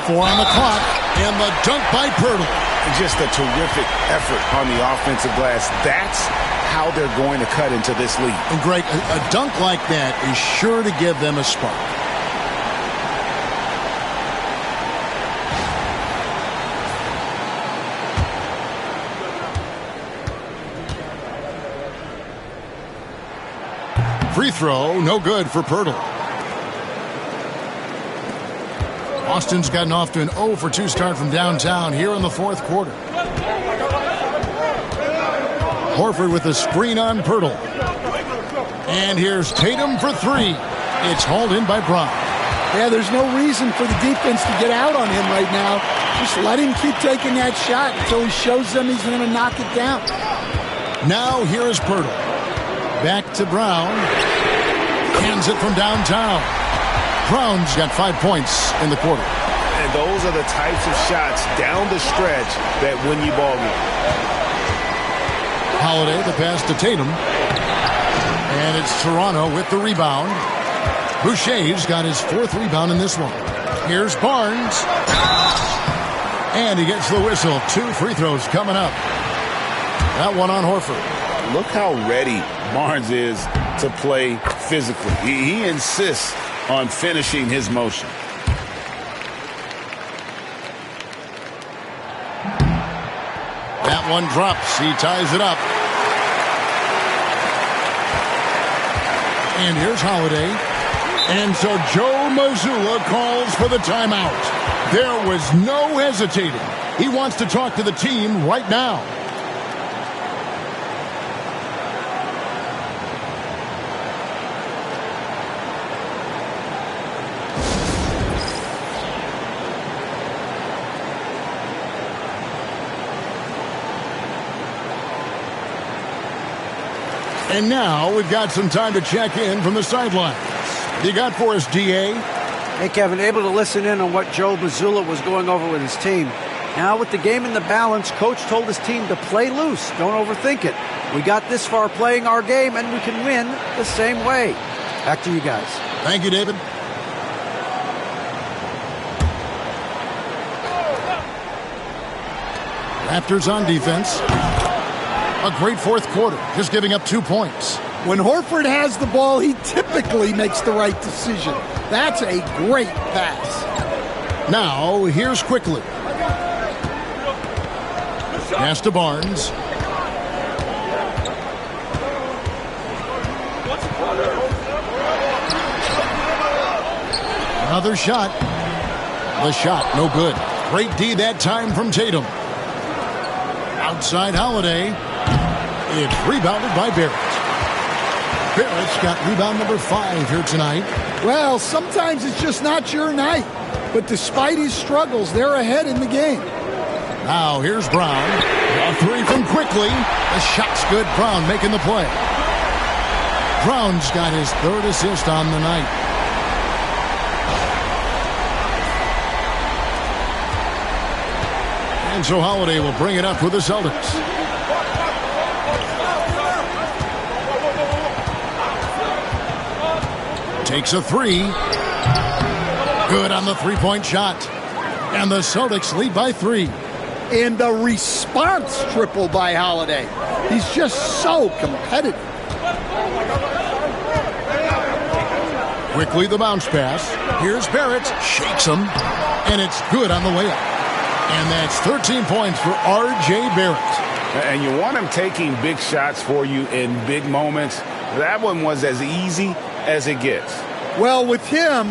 4 on the clock, and the dunk by Pirtle. Just a terrific effort on the offensive glass. That's how they're going to cut into this lead. And Greg, a dunk like that is sure to give them a spark. Free throw, no good for Pirtle. Boston's gotten off to an 0 for 2 start from downtown here in the fourth quarter. Horford with a screen on Pirtle. And here's Tatum for 3. It's hauled in by Brown. Yeah, there's no reason for the defense to get out on him right now. Just let him keep taking that shot until he shows them he's going to knock it down. Now here is Pirtle. Back to Brown. Hands it from downtown. Brown's got 5 points in the quarter. And those are the types of shots down the stretch that win you ball games. Holiday, the pass to Tatum. And it's Toronto with the rebound. Boucher's got his 4th rebound in this one. Here's Barnes. And he gets the whistle. 2 free throws coming up. That one on Horford. Look how ready Barnes is to play physically. He insists on finishing his motion. That one drops. He ties it up. And here's Holiday. And so Joe Mazzulla calls for the timeout. There was no hesitating. He wants to talk to the team right now. And now we've got some time to check in from the sidelines. You got for us, DA? Hey, Kevin, able to listen in on what Joe Mazzulla was going over with his team. Now, with the game in the balance, Coach told his team to play loose. Don't overthink it. We got this far playing our game, and we can win the same way. Back to you guys. Thank you, David. Raptors on defense. A great fourth quarter, just giving up 2 points. When Horford has the ball, he typically makes the right decision. That's a great pass. Now, here's Quickly. Pass to Barnes. Another shot. The shot, no good. Great D that time from Tatum. Outside Holiday. It's rebounded by Barrett. Barrett's got rebound number 5 here tonight. Well, sometimes it's just not your night. But despite his struggles, they're ahead in the game. Now here's Brown. A 3 from Quickly. The shot's good. Brown making the play. Brown's got his 3rd assist on the night. And so Holiday will bring it up with the Celtics. Takes a 3. Good on the 3-point shot. And the Celtics lead by 3. And the response triple by Holiday. He's just so competitive. Quickly the bounce pass. Here's Barrett. Shakes him. And it's good on the way up. And that's 13 points for R.J. Barrett. And you want him taking big shots for you in big moments. That one was as easy as it gets. Well, with him,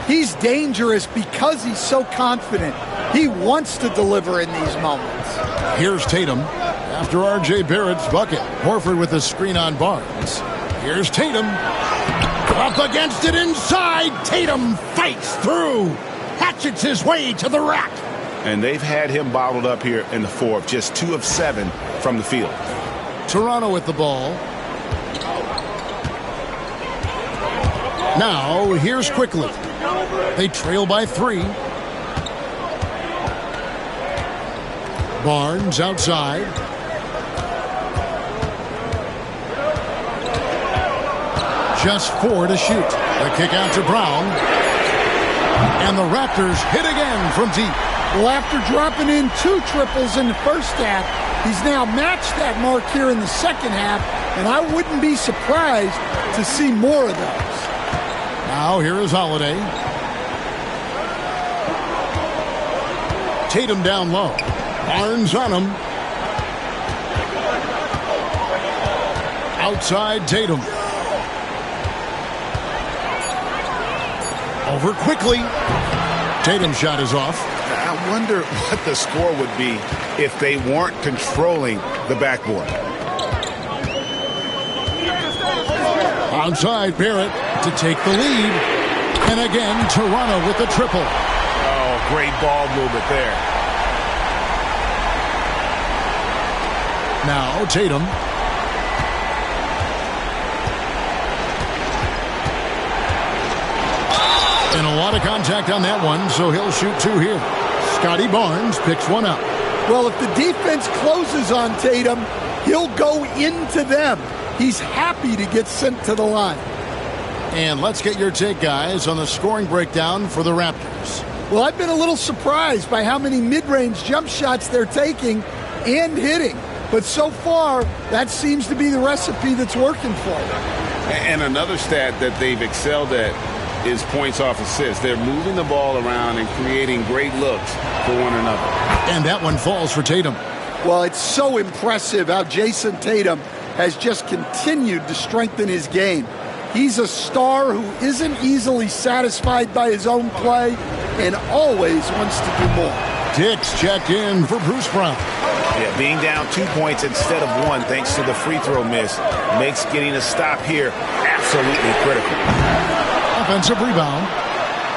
he's dangerous because he's so confident. He wants to deliver in these moments. Here's Tatum. After R.J. Barrett's bucket, Horford with a screen on Barnes. Here's Tatum. Up against it inside. Tatum fights through. Hatchets his way to the rack. And they've had him bottled up here in the fourth. Just 2 of 7 from the field. Toronto with the ball. Now, here's Quickly. They trail by 3. Barnes outside. Just 4 to shoot. The kick out to Brown. And the Raptors hit again from deep. Well, after dropping in 2 triples in the first half, he's now matched that mark here in the second half, and I wouldn't be surprised to see more of those. Now here is Holiday. Tatum down low. Barnes on him. Outside Tatum. Over Quickly. Tatum's shot is off. I wonder what the score would be if they weren't controlling the backboard. Outside Barrett to take the lead. And again, Toronto with the triple. Oh, great ball movement there. Now Tatum. And a lot of contact on that one, so he'll shoot 2 here. Scotty Barnes picks one up. Well, if the defense closes on Tatum, he'll go into them. He's happy to get sent to the line. And let's get your take, guys, on the scoring breakdown for the Raptors. Well, I've been a little surprised by how many mid-range jump shots they're taking and hitting. But so far, that seems to be the recipe that's working for them. And another stat that they've excelled at is points off assists. They're moving the ball around and creating great looks for one another. And that one falls for Tatum. Well, it's so impressive how Jason Tatum has just continued to strengthen his game. He's a star who isn't easily satisfied by his own play and always wants to do more. Dix checked in for Bruce Brown. Yeah, being down 2 points instead of 1 thanks to the free throw miss makes getting a stop here absolutely critical. Offensive rebound.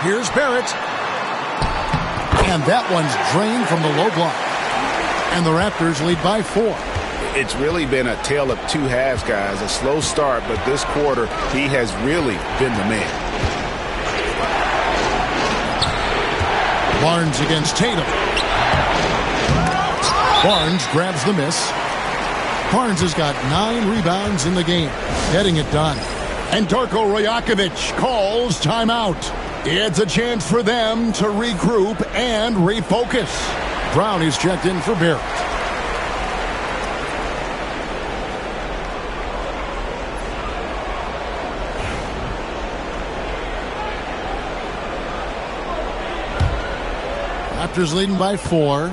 Here's Barrett. And that one's drained from the low block. And the Raptors lead by 4. It's really been a tale of 2 halves, guys. A slow start, but this quarter, he has really been the man. Barnes against Tatum. Barnes grabs the miss. Barnes has got 9 rebounds in the game, getting it done. And Darko Rajakovic calls timeout. It's a chance for them to regroup and refocus. Brown is checked in for Barrett. Raptors leading by 4.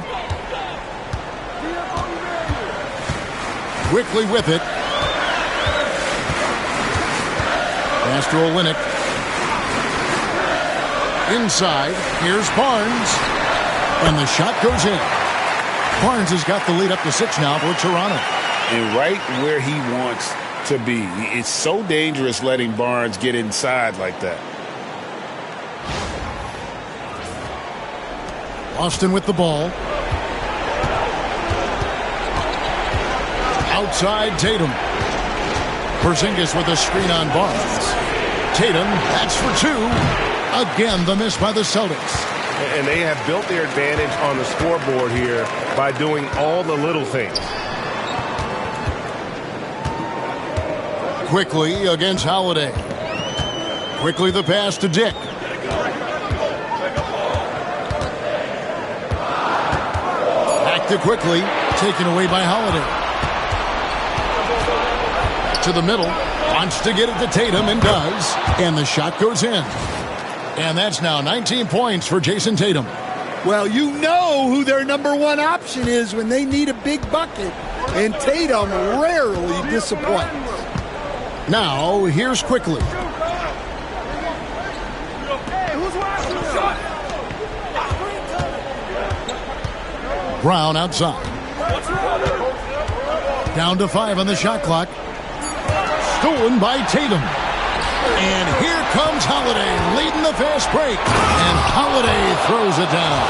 Quickly with it. Pass to Olynyk. Inside. Here's Barnes. And the shot goes in. Barnes has got the lead up to 6 now for Toronto. And right where he wants to be. It's so dangerous letting Barnes get inside like that. Austin with the ball. Outside Tatum. Porzingis with a screen on Barnes. Tatum, that's for 2. Again, the miss by the Celtics. And they have built their advantage on the scoreboard here by doing all the little things. Quickly against Holiday. Quickly the pass to Dick. Back to Quickly. Taken away by Holiday. To the middle. Wants to get it to Tatum and does. And the shot goes in. And that's now 19 points for Jason Tatum. Well, you know who their number 1 option is when they need a big bucket. And Tatum rarely disappoints. Now, here's Quickly. Brown outside. Down to 5 on the shot clock. Stolen by Tatum. And here comes Holiday leading the fast break. And Holiday throws it down.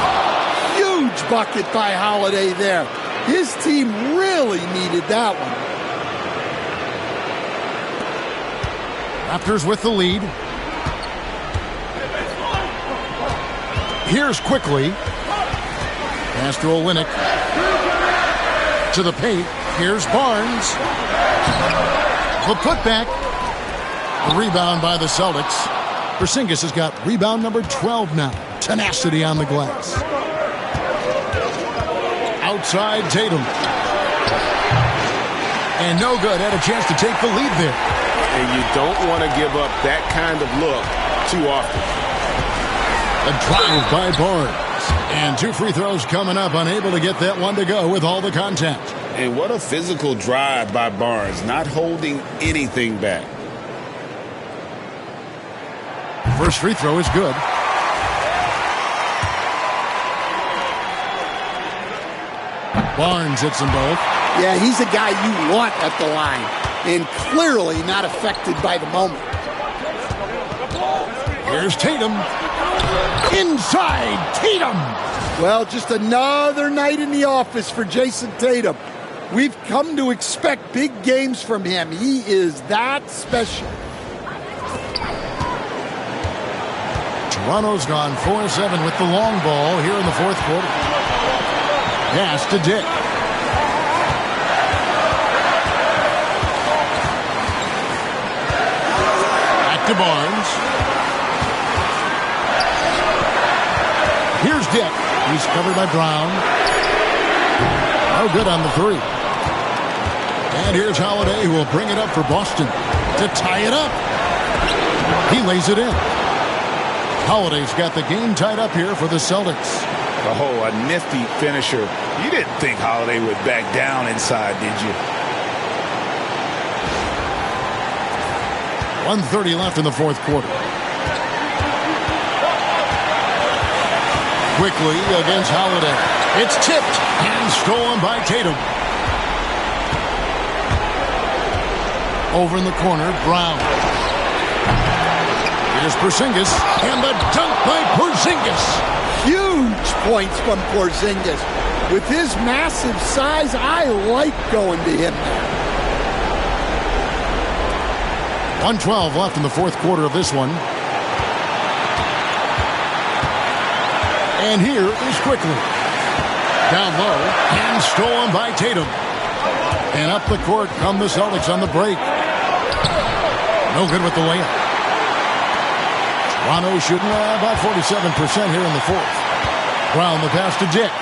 Huge bucket by Holiday there. His team really needed that one. Raptors with the lead. Here's quickly. Pass to Olynyk. To the paint. Here's Barnes. The putback. A rebound by the Celtics. Porzingis has got rebound number 12 now. Tenacity on the glass. Outside Tatum. And no good. Had a chance to take the lead there. And you don't want to give up that kind of look too often. A drive by Barnes. And 2 free throws coming up. Unable to get that one to go with all the contact. And what a physical drive by Barnes. Not holding anything back. First free throw is good. Barnes hits them both. Yeah, he's a guy you want at the line. And clearly not affected by the moment. Here's Tatum. Inside Tatum. Well, just another night in the office for Jason Tatum. We've come to expect big games from him. He is that special. Toronto's gone 4-7 with the long ball here in the fourth quarter. Pass to Dick. Back to Barnes. Here's Dick. He's covered by Brown. Oh, good on the three. And here's Holiday, who will bring it up for Boston to tie it up. He lays it in. Holiday's got the game tied up here for the Celtics. Oh, a nifty finisher. You didn't think Holiday would back down inside, did you? 1:30 left in the fourth quarter. Quickly against Holiday. It's tipped and stolen by Tatum. Over in the corner, Brown. Here's Porzingis, and the dunk by Porzingis. Huge points from Porzingis. With his massive size, I like going to him. 1:12 left in the fourth quarter of this one. And here is Quickly. Down low, and stolen by Tatum. And up the court come the Celtics on the break. No good with the layup. Toronto shooting about 47% here in the fourth. Brown the pass to Dick.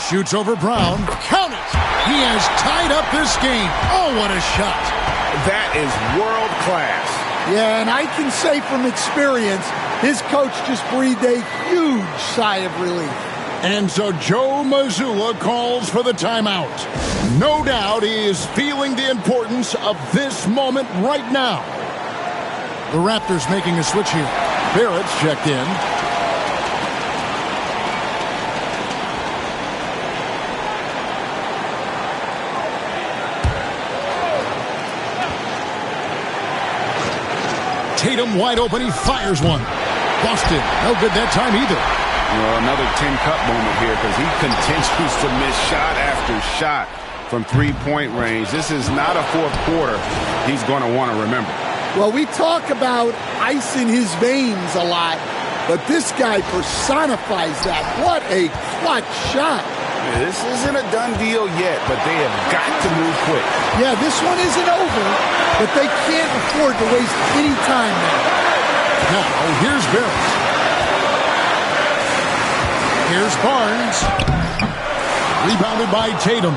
Shoots over Brown. Count it! He has tied up this game. Oh, what a shot. That is world class. Yeah, and I can say from experience, his coach just breathed a huge sigh of relief. And so Joe Mazzulla calls for the timeout. No doubt he is feeling the importance of this moment right now. The Raptors making a switch here. Barrett's checked in. Tatum wide open. He fires one. Boston. No good that time either. Well, another 10-cup moment here because he continues to miss shot after shot from three-point range. This is not a fourth quarter he's going to want to remember. Well, we talk about ice in his veins a lot, but this guy personifies that. What a clutch shot. This isn't a done deal yet, but they have got to move quick. Yeah, this one isn't over, but they can't afford to waste any time now. Now, here's Barrett. Here's Barnes. Rebounded by Tatum.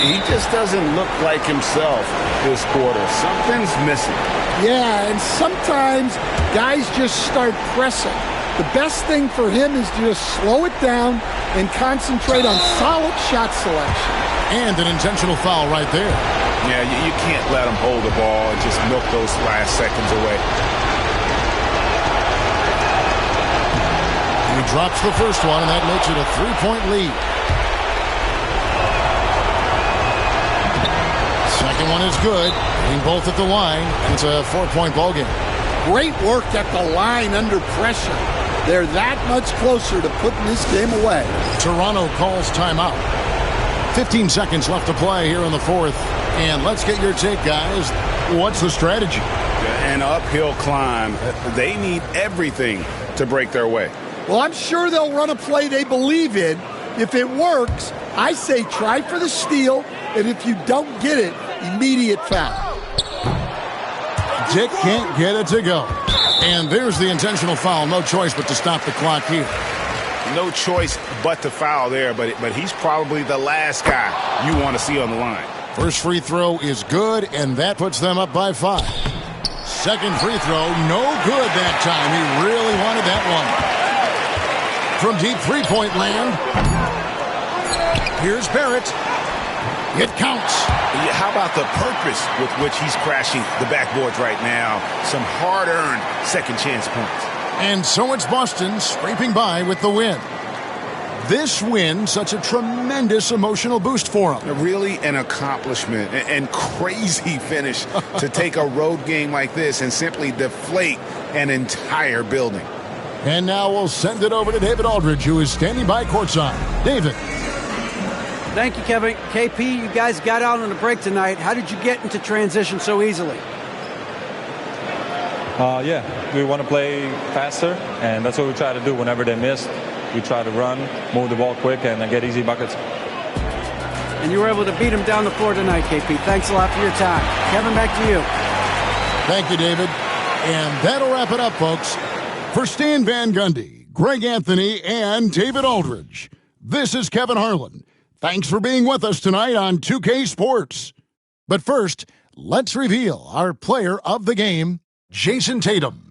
He just doesn't look like himself this quarter. Something's missing. Yeah, and sometimes guys just start pressing. The best thing for him is to just slow it down and concentrate on solid shot selection. And an intentional foul right there. Yeah, you can't let him hold the ball and just milk those last seconds away. He drops the first one, and that makes it a 3-point lead. Second one is good. Hitting both at the line, and it's a 4-point ball game. Great work at the line under pressure. They're that much closer to putting this game away. Toronto calls timeout. 15 seconds left to play here in the fourth. And let's get your take, guys. What's the strategy? An uphill climb. They need everything to break their way. Well, I'm sure they'll run a play they believe in. If it works, I say try for the steal, and if you don't get it, immediate foul. Dick can't get it to go. And there's the intentional foul. No choice but to stop the clock here. No choice but to foul there, but he's probably the last guy you want to see on the line. First free throw is good, and that puts them up by 5. Second free throw, no good that time. He really wanted that one. From deep three-point land, here's Barrett. It counts. Yeah, how about the purpose with which he's crashing the backboards right now? Some hard-earned second-chance points. And so it's Boston scraping by with the win. This win, such a tremendous emotional boost for them. Really an accomplishment and crazy finish to take a road game like this and simply deflate an entire building. And now we'll send it over to David Aldridge, who is standing by courtside. David. Thank you, Kevin. KP, you guys got out on the break tonight. How did you get into transition so easily? Yeah, we want to play faster, and that's what we try to do whenever they miss. We try to run, move the ball quick, and get easy buckets. And you were able to beat them down the floor tonight, KP. Thanks a lot for your time. Kevin, back to you. Thank you, David. And that'll wrap it up, folks. For Stan Van Gundy, Greg Anthony, and David Aldridge, this is Kevin Harlan. Thanks for being with us tonight on 2K Sports. But first, let's reveal our player of the game, Jason Tatum.